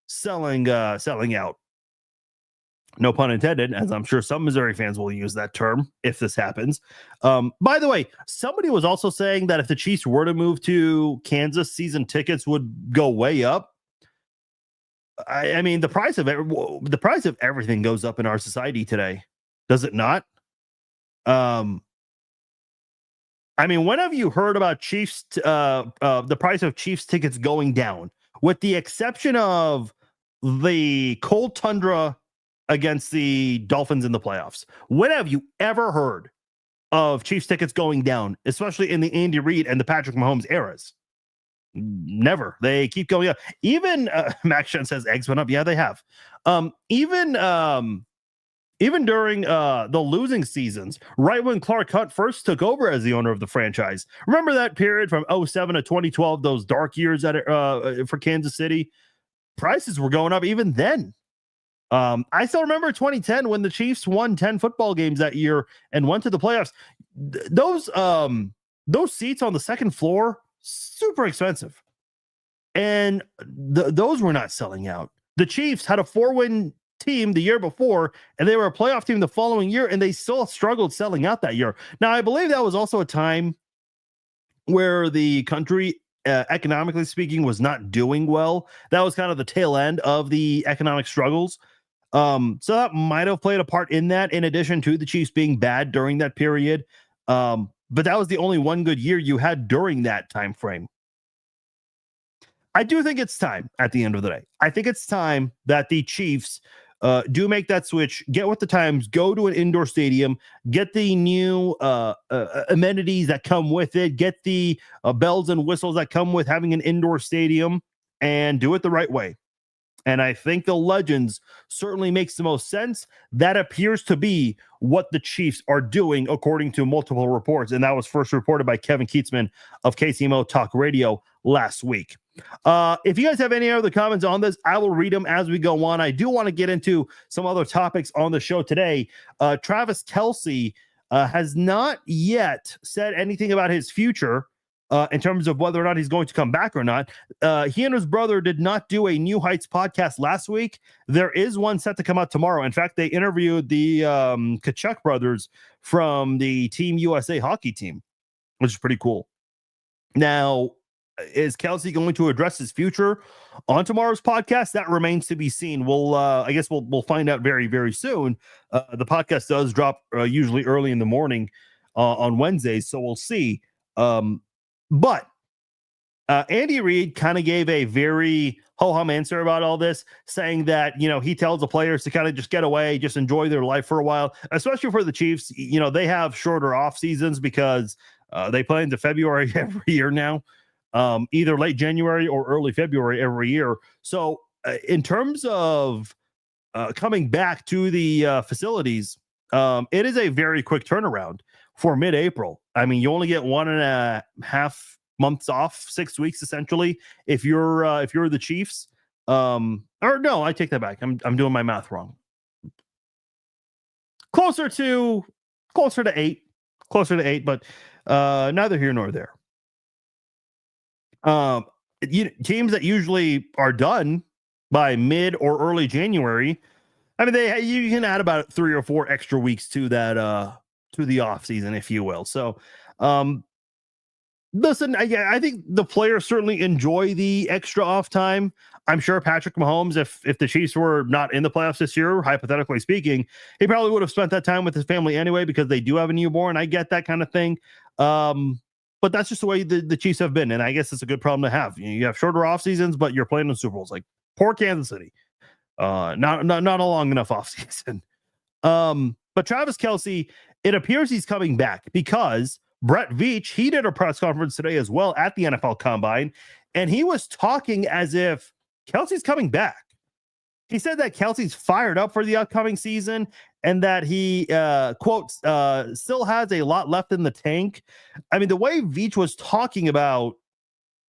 selling out. No pun intended, as I'm sure some Missouri fans will use that term if this happens. By the way, somebody was also saying that if the Chiefs were to move to Kansas, season tickets would go way up. I mean, the price of everything goes up in our society today, does it not? I mean, when have you heard about Chiefs? The price of Chiefs tickets going down, with the exception of the cold tundra against the Dolphins in the playoffs. When have you ever heard of Chiefs tickets going down, especially in the Andy Reid and the Patrick Mahomes eras? Never. They keep going up. Even Max Shen says eggs went up. Yeah, they have. Even during the losing seasons, right when Clark Hunt first took over as the owner of the franchise. Remember that period from 2007 to 2012, those dark years for Kansas City? Prices were going up even then. I still remember 2010 when the Chiefs won 10 football games that year and went to the playoffs. Those seats on the second floor, super expensive. And those were not selling out. The Chiefs had a 4-win team the year before, and they were a playoff team the following year, and they still struggled selling out that year. Now, I believe that was also a time where the country, economically speaking, was not doing well. That was kind of the tail end of the economic struggles. So that might have played a part in that, in addition to the Chiefs being bad during that period. But that was the only one good year you had during that time frame. I do think it's time at the end of the day. I think it's time that the Chiefs do make that switch, get with the times, go to an indoor stadium, get the new amenities that come with it, get the bells and whistles that come with having an indoor stadium, and do it the right way. And I think the Legends certainly makes the most sense. That appears to be what the Chiefs are doing, according to multiple reports. And that was first reported by Kevin Keatsman of KCMO Talk Radio last week. If you guys have any other comments on this, I will read them as we go on. I do want to get into some other topics on the show today. Travis Kelce has not yet said anything about his future in terms of whether or not he's going to come back or not. He and his brother did not do a New Heights podcast last week. There is one set to come out tomorrow. In fact, they interviewed the Kachuk brothers from the Team USA hockey team, which is pretty cool. Now, is Kelce going to address his future on tomorrow's podcast? That remains to be seen. I guess we'll find out very, very soon. The podcast does drop usually early in the morning on Wednesdays, so we'll see. But Andy Reid kind of gave a very ho-hum answer about all this, saying that, he tells the players to kind of just get away, just enjoy their life for a while, especially for the Chiefs. They have shorter off seasons because they play into February every year now, either late January or early February every year. So in terms of coming back to the facilities, it is a very quick turnaround for mid-April. I mean, you only get 1.5 months off, 6 weeks essentially, if you're the Chiefs. Or no, I take that back. I'm doing my math wrong. Closer to 8. Closer to 8, but neither here nor there. Teams that usually are done by mid or early January, I mean, you can add about 3 or 4 extra weeks to that to the off season, if you will. So, listen, I think the players certainly enjoy the extra off time. I'm sure Patrick Mahomes, if the Chiefs were not in the playoffs this year, hypothetically speaking, he probably would have spent that time with his family anyway, because they do have a newborn. I get that kind of thing. But that's just the way the Chiefs have been. And I guess it's a good problem to have. You have shorter off seasons, but you're playing in Super Bowls. Like poor Kansas City. Not a long enough off season. But Travis Kelce, it appears he's coming back, because Brett Veach, he did a press conference today as well at the NFL Combine, and he was talking as if Kelce's coming back. He said that Kelce's fired up for the upcoming season, and that he, quote, still has a lot left in the tank. I mean, the way Veach was talking about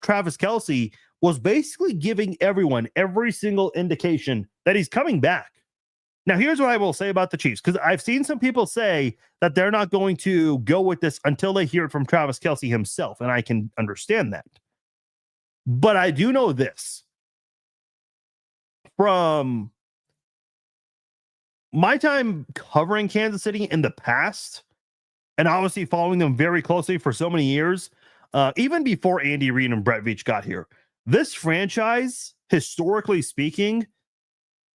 Travis Kelce was basically giving everyone every single indication that he's coming back. Now, here's what I will say about the Chiefs, because I've seen some people say that they're not going to go with this until they hear it from Travis Kelce himself, and I can understand that. But I do know this. From my time covering Kansas City in the past, and obviously following them very closely for so many years, even before Andy Reid and Brett Veach got here, this franchise, historically speaking,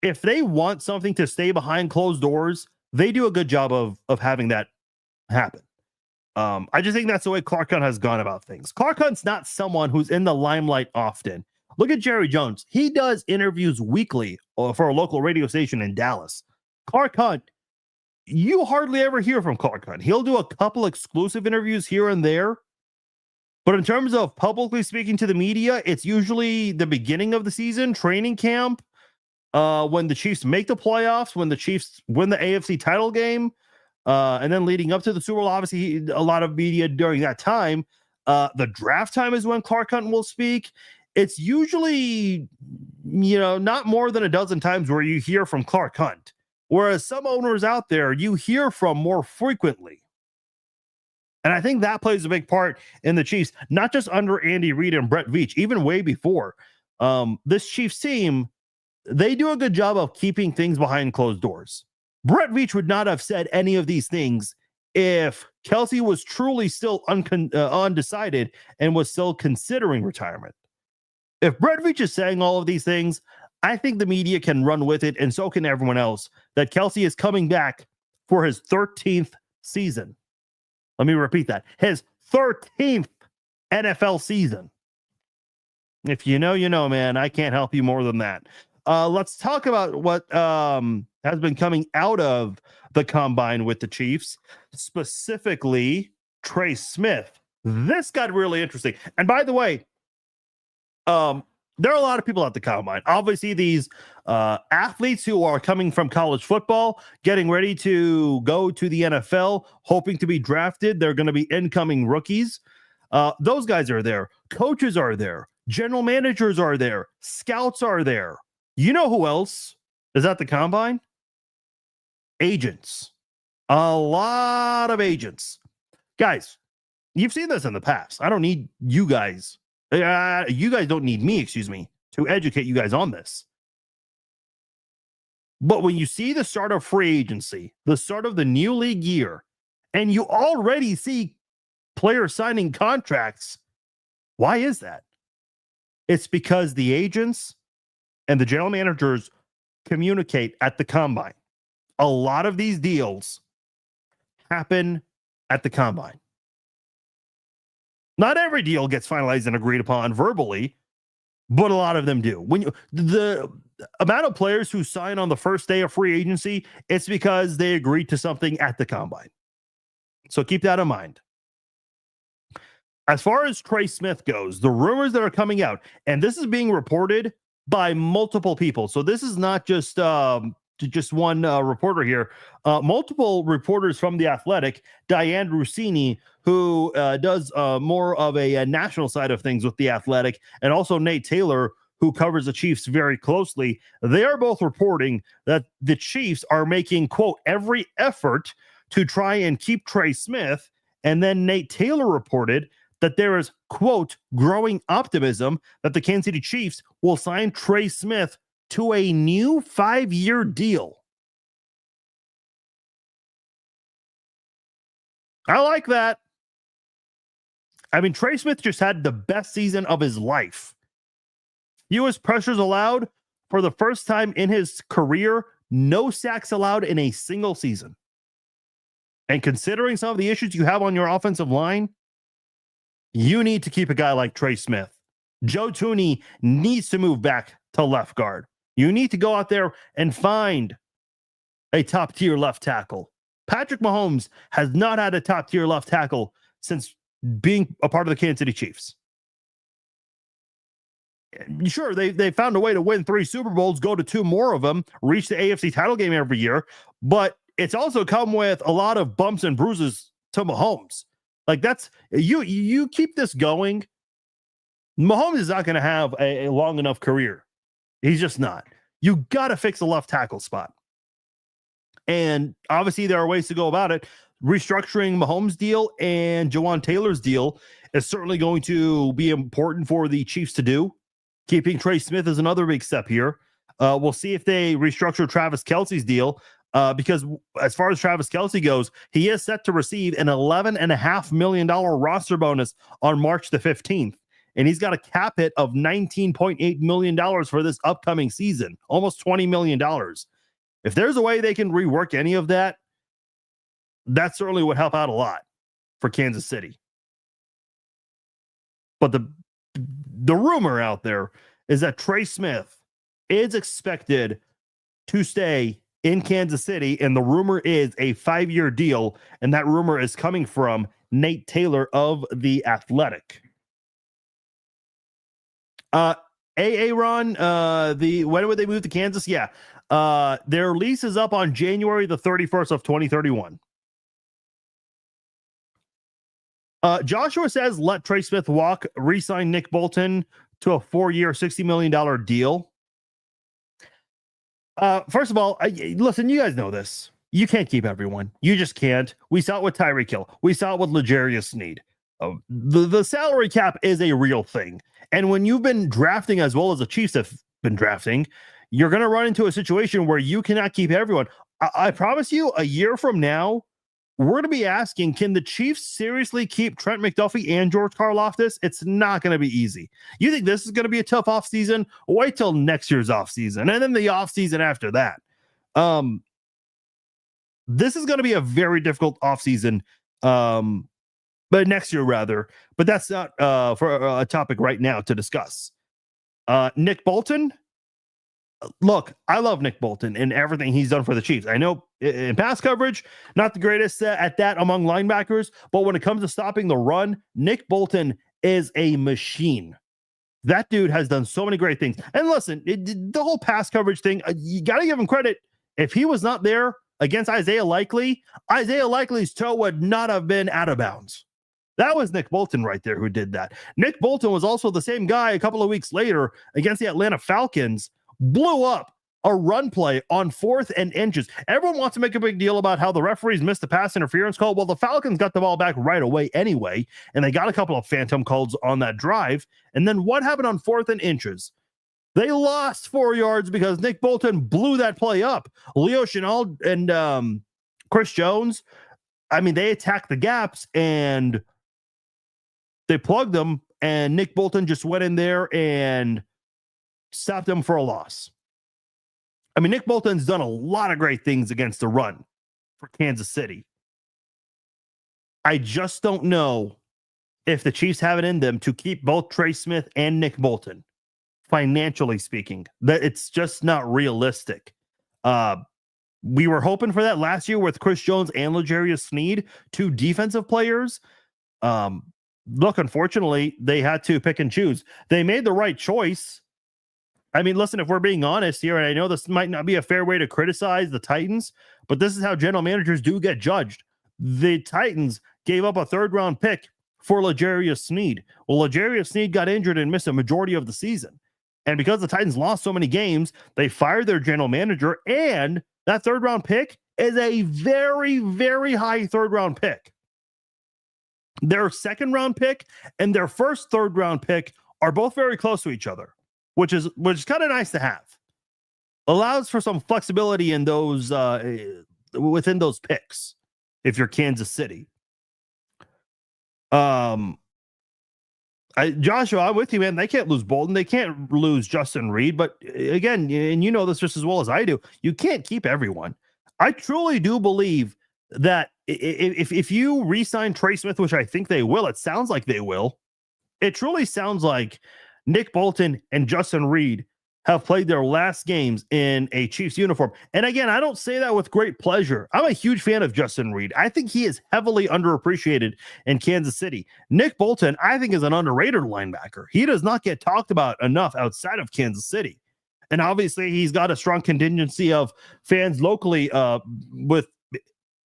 if they want something to stay behind closed doors, they do a good job of having that happen. I just think that's the way Clark Hunt has gone about things. Clark Hunt's not someone who's in the limelight often. Look at Jerry Jones. He does interviews weekly for a local radio station in Dallas. Clark Hunt, you hardly ever hear from Clark Hunt. He'll do a couple exclusive interviews here and there. But in terms of publicly speaking to the media, it's usually the beginning of the season, training camp, when the Chiefs make the playoffs, when the Chiefs win the AFC title game, and then leading up to the Super Bowl. Obviously, a lot of media during that time. The draft time is when Clark Hunt will speak. It's usually, not more than a dozen times where you hear from Clark Hunt. Whereas some owners out there, you hear from more frequently. And I think that plays a big part in the Chiefs, not just under Andy Reid and Brett Veach, even way before. This Chiefs team, they do a good job of keeping things behind closed doors. Brett Veach would not have said any of these things if Kelce was truly still undecided and was still considering retirement. If Brett Veach is saying all of these things, I think the media can run with it, and so can everyone else, that Kelce is coming back for his 13th season. Let me repeat that. His 13th NFL season. If you know, man, I can't help you more than that. Let's talk about what has been coming out of the Combine with the Chiefs, specifically Trey Smith. This got really interesting. And by the way, there are a lot of people at the Combine. Obviously, these athletes who are coming from college football, getting ready to go to the NFL, hoping to be drafted. They're going to be incoming rookies. Those guys are there. Coaches are there. General managers are there. Scouts are there. You know who else is at the Combine? Agents. A lot of agents. Guys, you've seen this in the past. I don't need you guys. You guys don't need me, to educate you guys on this. But when you see the start of free agency, the start of the new league year, and you already see players signing contracts, why is that? It's because the agents and the general managers communicate at the Combine. A lot of these deals happen at the Combine. Not every deal gets finalized and agreed upon verbally, but a lot of them do. When the amount of players who sign on the first day of free agency, it's because they agreed to something at the Combine. So keep that in mind. As far as Trey Smith goes, the rumors that are coming out, and this is being reported by multiple people. So this is not just one reporter here. Multiple reporters from The Athletic, Diane Rossini, who does more of a national side of things with The Athletic, and also Nate Taylor, who covers the Chiefs very closely, they are both reporting that the Chiefs are making, quote, every effort to try and keep Trey Smith. And then Nate Taylor reported that there is, quote, growing optimism that the Kansas City Chiefs will sign Trey Smith to a new 5-year deal. I like that. I mean, Trey Smith just had the best season of his life. Fewest pressures allowed for the first time in his career. No sacks allowed in a single season. And considering some of the issues you have on your offensive line, you need to keep a guy like Trey Smith. Joe Thuney needs to move back to left guard. You need to go out there and find a top-tier left tackle. Patrick Mahomes has not had a top-tier left tackle since being a part of the Kansas City Chiefs. Sure, they found a way to win 3 Super Bowls, go to 2 more of them, reach the AFC title game every year, but it's also come with a lot of bumps and bruises to Mahomes. Like, that's you keep this going, Mahomes is not going to have a long enough career. He's just not. You got to fix the left tackle spot. And obviously there are ways to go about it. Restructuring Mahomes' deal and Jawan Taylor's deal is certainly going to be important for the Chiefs to do. Keeping Trey Smith is another big step here. We'll see if they restructure Travis Kelce's deal, because as far as Travis Kelce goes, he is set to receive an $11.5 million roster bonus on March the 15th. And he's got a cap hit of $19.8 million for this upcoming season, almost $20 million. If there's a way they can rework any of that, that certainly would help out a lot for Kansas City. But the rumor out there is that Trey Smith is expected to stay in Kansas City, and the rumor is a 5-year deal, and that rumor is coming from Nate Taylor of The Athletic. Ron, when would they move to Kansas? Yeah. Their lease is up on January the 31st of 2031. Joshua says, let Trey Smith walk, re-sign Nick Bolton to a 4-year, $60 million deal. First of all, listen, you guys know this. You can't keep everyone. You just can't. We saw it with Tyreek Hill. We saw it with L'Jarius Sneed. The salary cap is a real thing. And when you've been drafting as well as the Chiefs have been drafting, you're going to run into a situation where you cannot keep everyone. I promise you, a year from now, we're going to be asking, can the Chiefs seriously keep Trent McDuffie and George Karlaftis? It's not going to be easy. You think this is going to be a tough offseason? Wait till next year's offseason, and then the offseason after that. This is going to be a very difficult offseason, but next year rather. But that's not for a topic right now to discuss. Nick Bolton. Look, I love Nick Bolton and everything he's done for the Chiefs. I know in pass coverage, not the greatest at that among linebackers, but when it comes to stopping the run, Nick Bolton is a machine. That dude has done so many great things. And listen, the whole pass coverage thing, you got to give him credit. If he was not there against Isaiah Likely's toe would not have been out of bounds. That was Nick Bolton right there who did that. Nick Bolton was also the same guy a couple of weeks later against the Atlanta Falcons, blew up a run play on 4th and inches. Everyone wants to make a big deal about how the referees missed the pass interference call. Well, the Falcons got the ball back right away anyway, and they got a couple of phantom calls on that drive. And then what happened on 4th and inches? They lost 4 yards because Nick Bolton blew that play up. Leo Chenal and Chris Jones, I mean, they attacked the gaps and they plugged them, and Nick Bolton just went in there and stopped them for a loss. I mean, Nick Bolton's done a lot of great things against the run for Kansas City. I just don't know if the Chiefs have it in them to keep both Trey Smith and Nick Bolton, financially speaking. That it's just not realistic. We were hoping for that last year with Chris Jones and L'Jarius Sneed, 2 defensive players. Look, unfortunately, they had to pick and choose. They made the right choice. I mean, listen, if we're being honest here, and I know this might not be a fair way to criticize the Titans, but this is how general managers do get judged. The Titans gave up a 3rd-round pick for L'Jarius Sneed. Well, L'Jarius Sneed got injured and missed a majority of the season. And because the Titans lost so many games, they fired their general manager, and that third round pick is a very, very high third round pick. Their second round pick and their first third round pick are both very close to each other, which is kind of nice to have. Allows for some flexibility in those within those picks if you're Kansas City. Joshua, I'm with you, man. They can't lose Bolton. They can't lose Justin Reed. But again, and you know this just as well as I do, you can't keep everyone. I truly do believe that if you re-sign Trey Smith, which I think they will, it sounds like they will. It truly sounds like Nick Bolton and Justin Reed have played their last games in a Chiefs uniform. And again, I don't say that with great pleasure. I'm a huge fan of Justin Reed. I think he is heavily underappreciated in Kansas City. Nick Bolton, I think, is an underrated linebacker. He does not get talked about enough outside of Kansas City. And obviously, he's got a strong contingency of fans locally with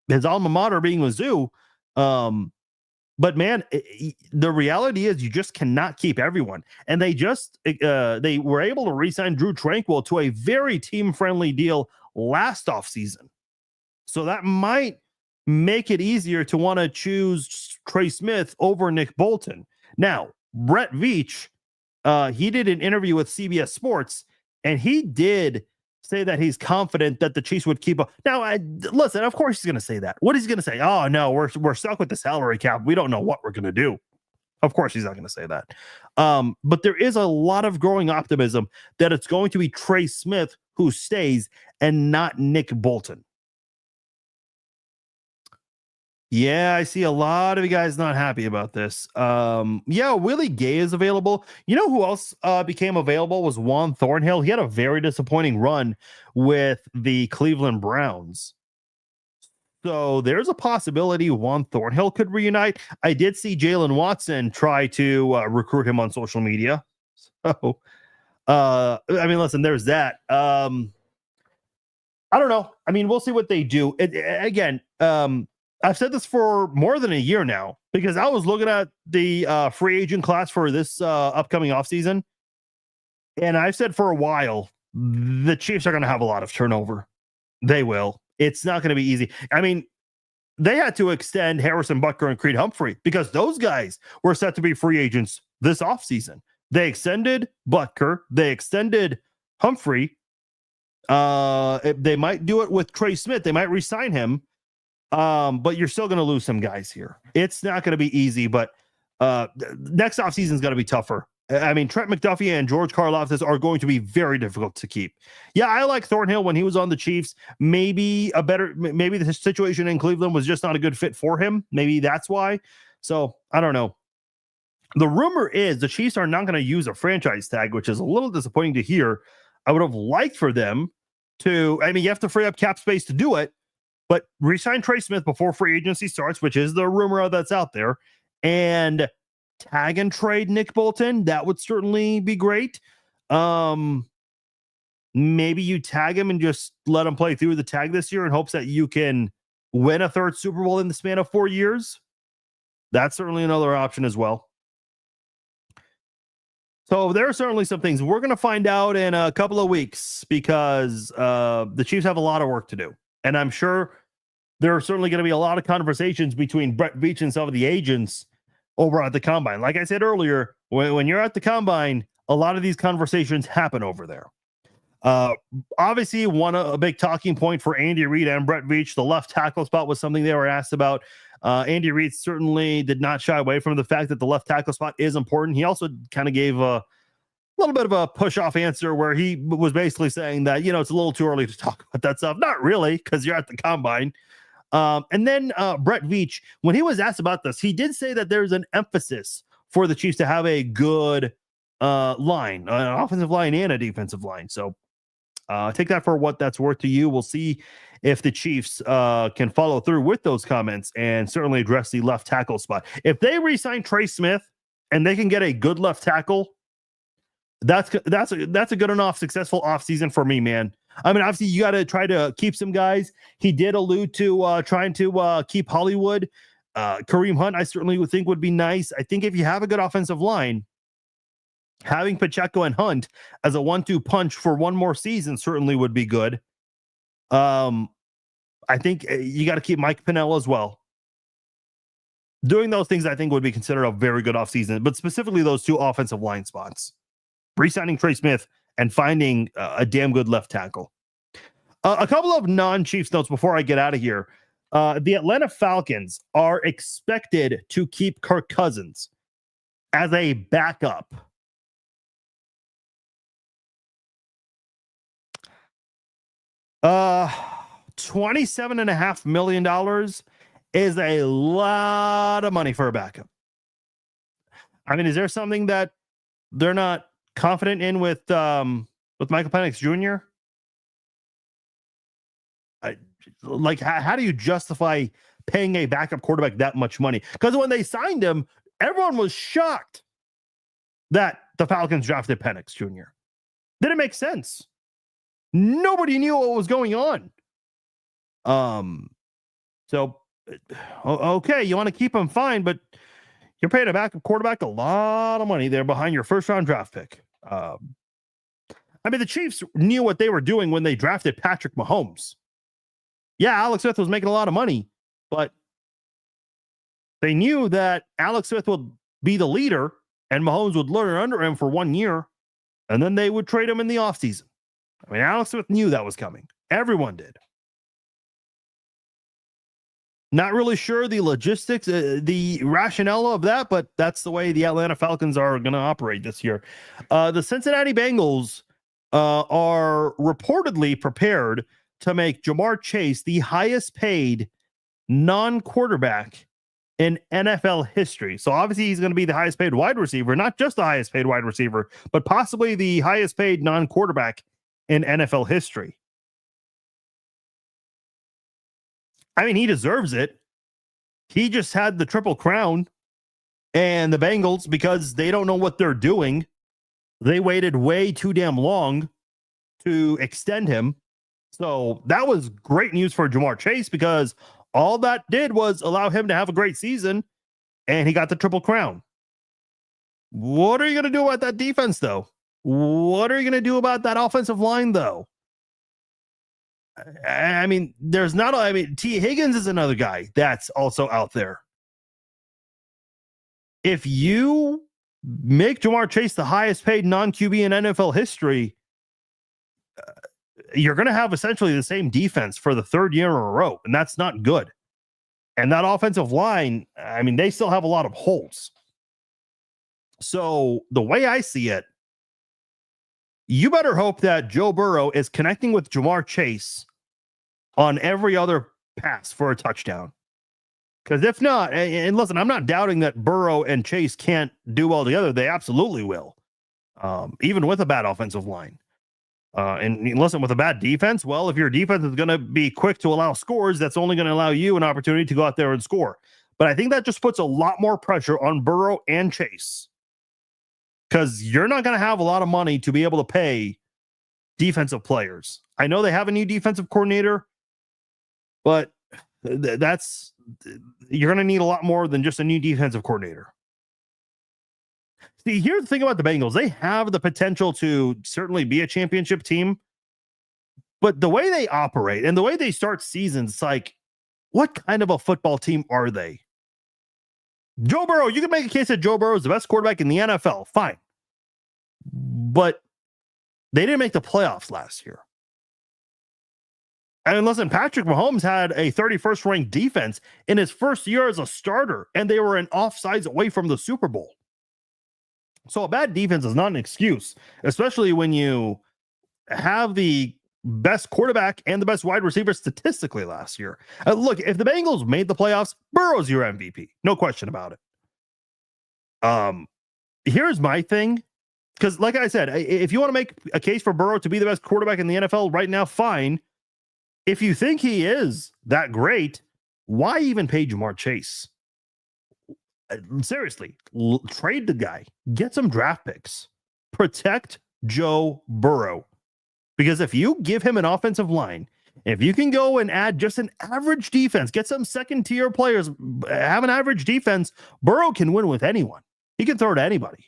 his alma mater being Mizzou. But man, the reality is you just cannot keep everyone. And they were able to re-sign Drew Tranquil to a very team-friendly deal last offseason. So that might make it easier to want to choose Trey Smith over Nick Bolton. Now, Brett Veach, he did an interview with CBS Sports, and he did say that he's confident that the Chiefs would keep up. Now, listen, of course he's going to say that. What is he going to say? Oh, no, we're stuck with the salary cap. We don't know what we're going to do. Of course he's not going to say that. But there is a lot of growing optimism that it's going to be Trey Smith who stays and not Nick Bolton. Yeah, I see a lot of you guys not happy about this. Yeah, Willie Gay is available. You know who else became available was Juan Thornhill. He had a very disappointing run with the Cleveland Browns. So there's a possibility Juan Thornhill could reunite. I did see Jalen Watson try to recruit him on social media. So, I mean, listen, there's that. I don't know. I mean, we'll see what they do. I've said this for more than a year now because I was looking at the free agent class for this upcoming offseason. And I've said for a while, the Chiefs are going to have a lot of turnover. They will. It's not going to be easy. I mean, they had to extend Harrison Butker and Creed Humphrey because those guys were set to be free agents this offseason. They extended Butker. They extended Humphrey. They might do it with Trey Smith. They might re-sign him. But you're still going to lose some guys here. It's not going to be easy, but next offseason is going to be tougher. I mean, Trent McDuffie and George Karlaftis are going to be very difficult to keep. Yeah, I like Thornhill when he was on the Chiefs. Maybe the situation in Cleveland was just not a good fit for him. Maybe that's why. So I don't know. The rumor is the Chiefs are not going to use a franchise tag, which is a little disappointing to hear. I would have liked for them to, I mean, you have to free up cap space to do it. But re-sign Trey Smith before free agency starts, which is the rumor that's out there, and tag and trade Nick Bolton. That would certainly be great. Maybe you tag him and just let him play through the tag this year in hopes that you can win a third Super Bowl in the span of 4 years. That's certainly another option as well. So there are certainly some things we're going to find out in a couple of weeks because the Chiefs have a lot of work to do. And I'm sure there are certainly going to be a lot of conversations between Brett Veach and some of the agents over at the Combine. Like I said earlier, when you're at the Combine, a lot of these conversations happen over there. Obviously, a big talking point for Andy Reid and Brett Veach, the left tackle spot was something they were asked about. Andy Reid certainly did not shy away from the fact that the left tackle spot is important. He also kind of gave a little bit of a push-off answer where he was basically saying that, it's a little too early to talk about that stuff. Not really, because you're at the Combine. And then Brett Veach, when he was asked about this, he did say that there's an emphasis for the Chiefs to have a good line, an offensive line and a defensive line. So take that for what that's worth to you. We'll see if the Chiefs can follow through with those comments and certainly address the left tackle spot. If they re-sign Trey Smith and they can get a good left tackle, that's a good enough successful offseason for me, man. I mean, obviously, you got to try to keep some guys. He did allude to trying to keep Hollywood. Kareem Hunt, I certainly would think would be nice. I think if you have a good offensive line, Having Pacheco and Hunt as a 1-2 punch for one more season certainly would be good. I think you got to keep Mike Pennell as well. Doing those things, I think, would be considered a very good offseason, but specifically those two offensive line spots. Re-signing Trey Smith and finding a damn good left tackle. A couple of non-Chiefs notes before I get out of here. The Atlanta Falcons are expected to keep Kirk Cousins as a backup. $27.5 million is a lot of money for a backup. I mean, is there something that they're not confident in with Michael Penix Jr.? How do you justify paying a backup quarterback that much money? Because when they signed him, everyone was shocked that the Falcons drafted Penix Jr. Didn't make sense. Nobody knew what was going on. So, okay, you want to keep him, fine, but you're paying a backup quarterback a lot of money there behind your first-round draft pick. I mean, the Chiefs knew what they were doing when they drafted Patrick Mahomes. Yeah, Alex Smith was making a lot of money, but they knew that Alex Smith would be the leader and Mahomes would learn under him for 1 year, and then they would trade him in the offseason. I mean, Alex Smith knew that was coming. Everyone did. Not really sure the logistics, the rationale of that, but that's the way the Atlanta Falcons are going to operate this year. The Cincinnati Bengals are reportedly prepared to make Jamar Chase the highest paid non-quarterback in NFL history. So obviously he's going to be the highest paid wide receiver, not just the highest paid wide receiver, but possibly the highest paid non-quarterback in NFL history. I mean, he deserves it. He just had the Triple Crown, and the Bengals, because they don't know what they're doing, they waited way too damn long to extend him. So that was great news for Jamar Chase, because all that did was allow him to have a great season, and he got the Triple Crown. What are you going to do about that defense, though? What are you going to do about that offensive line, though? I mean, T. Higgins is another guy that's also out there. If you make Jamar Chase the highest paid non-QB in NFL history, you're going to have essentially the same defense for the third year in a row, and that's not good. And that offensive line, I mean, they still have a lot of holes. So the way I see it, you better hope that Joe Burrow is connecting with Jamar Chase on every other pass for a touchdown. Because if not, and listen, I'm not doubting that Burrow and Chase can't do well together. They absolutely will, even with a bad offensive line. And listen, with a bad defense, well, if your defense is going to be quick to allow scores, that's only going to allow you an opportunity to go out there and score. But I think that just puts a lot more pressure on Burrow and Chase, because you're not going to have a lot of money to be able to pay defensive players. I know they have a new defensive coordinator, but you're going to need a lot more than just a new defensive coordinator. See, here's the thing about the Bengals. They have the potential to certainly be a championship team, but the way they operate and the way they start seasons, it's like, what kind of a football team are they? Joe Burrow, you can make a case that Joe Burrow is the best quarterback in the NFL. Fine. But they didn't make the playoffs last year. And listen, Patrick Mahomes had a 31st ranked defense in his first year as a starter, and they were an offsides away from the Super Bowl. So a bad defense is not an excuse, especially when you have the best quarterback and the best wide receiver statistically last year. Look, if the Bengals made the playoffs, Burrow's your MVP. No question about it. Here's my thing. Because like I said, if you want to make a case for Burrow to be the best quarterback in the NFL right now, fine. If you think he is that great, why even pay Jamar Chase? Seriously, trade the guy. Get some draft picks. Protect Joe Burrow. Because if you give him an offensive line, if you can go and add just an average defense, get some second-tier players, have an average defense, Burrow can win with anyone. He can throw to anybody.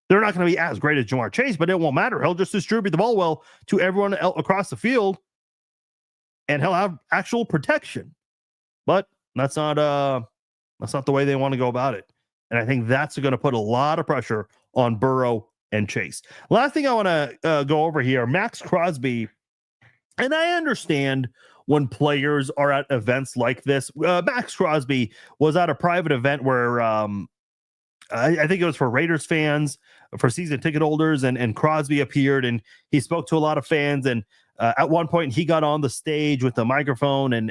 They're not going to be as great as Jamar Chase, but it won't matter. He'll just distribute the ball well to everyone across the field, and he'll have actual protection. But that's not the way they want to go about it. And I think that's going to put a lot of pressure on Burrow and Chase. Last thing I want to go over here, Max Crosby. And I understand when players are at events like this. Max Crosby was at a private event where I think it was for Raiders fans, for season ticket holders, and Crosby appeared and he spoke to a lot of fans. And at one point, he got on the stage with the microphone and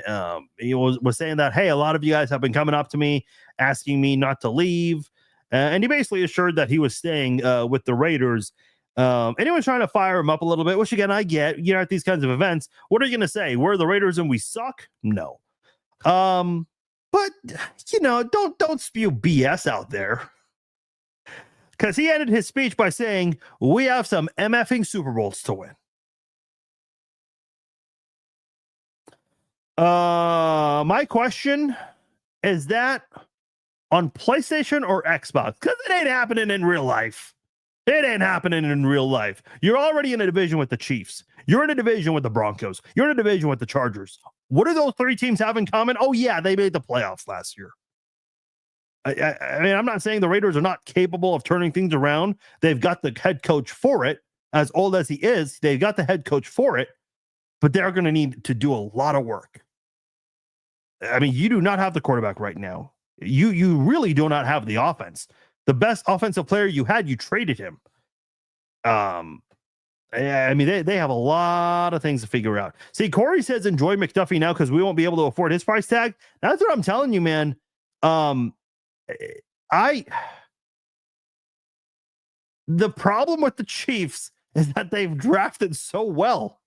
he was saying that, hey, a lot of you guys have been coming up to me, asking me not to leave. And he basically assured that he was staying with the Raiders. And he was trying to fire him up a little bit, which, again, I get. You know, at these kinds of events, what are you going to say? We're the Raiders and we suck? No. But, you know, don't spew BS out there. Because he ended his speech by saying, we have some MFing Super Bowls to win. My question is that on PlayStation or Xbox? Because it ain't happening in real life. It ain't happening in real life. You're already in a division with the Chiefs. You're in a division with the Broncos. You're in a division with the Chargers. What do those three teams have in common? Oh, yeah, they made the playoffs last year. I mean, I'm not saying the Raiders are not capable of turning things around. They've got the head coach for it. As old as he is, they've got the head coach for it. But they're going to need to do a lot of work. I mean, you do not have the quarterback right now. You really do not have the offense. The best offensive player you had, you traded him. I mean, they have a lot of things to figure out. See, Corey says enjoy McDuffie now because we won't be able to afford his price tag. That's what I'm telling you, man. The problem with the Chiefs is that they've drafted so well.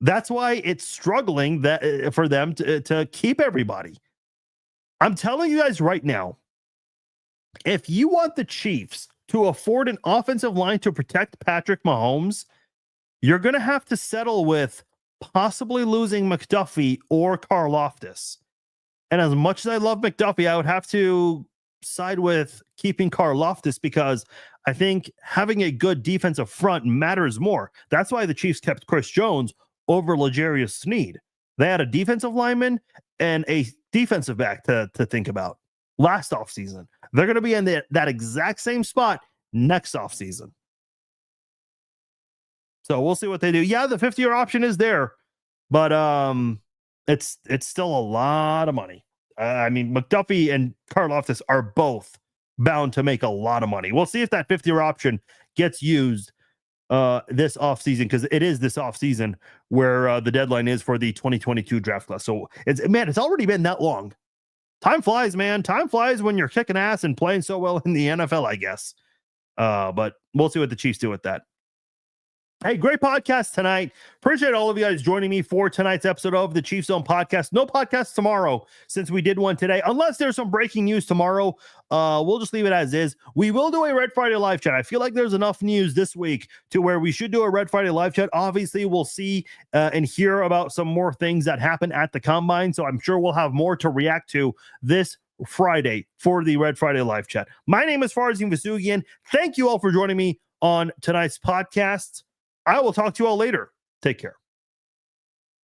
That's why it's struggling for them to keep everybody. I'm telling you guys right now, if you want the Chiefs to afford an offensive line to protect Patrick Mahomes, you're going to have to settle with possibly losing McDuffie or Karlaftis. And as much as I love McDuffie, I would have to side with keeping Karlaftis because I think having a good defensive front matters more. That's why the Chiefs kept Chris Jones over L'Jarius Sneed. They had a defensive lineman and a defensive back to think about last offseason. They're going to be in that exact same spot next offseason. So we'll see what they do. Yeah, the 50-year option is there, but it's still a lot of money. I mean, McDuffie and Karlaftis are both bound to make a lot of money. We'll see if that 50-year option gets used this offseason, because it is this offseason where the deadline is for the 2022 draft class. So it's already been that long. Time flies, man. Time flies when you're kicking ass and playing so well in the NFL, I guess. But we'll see what the Chiefs do with that. Hey, great podcast tonight. Appreciate all of you guys joining me for tonight's episode of the Chiefs Zone podcast. No podcast tomorrow since we did one today. Unless there's some breaking news tomorrow, we'll just leave it as is. We will do a Red Friday live chat. I feel like there's enough news this week to where we should do a Red Friday live chat. Obviously, we'll see and hear about some more things that happen at the Combine, so I'm sure we'll have more to react to this Friday for the Red Friday live chat. My name is Farzin Vasugian. Thank you all for joining me on tonight's podcast. I will talk to you all later. Take care.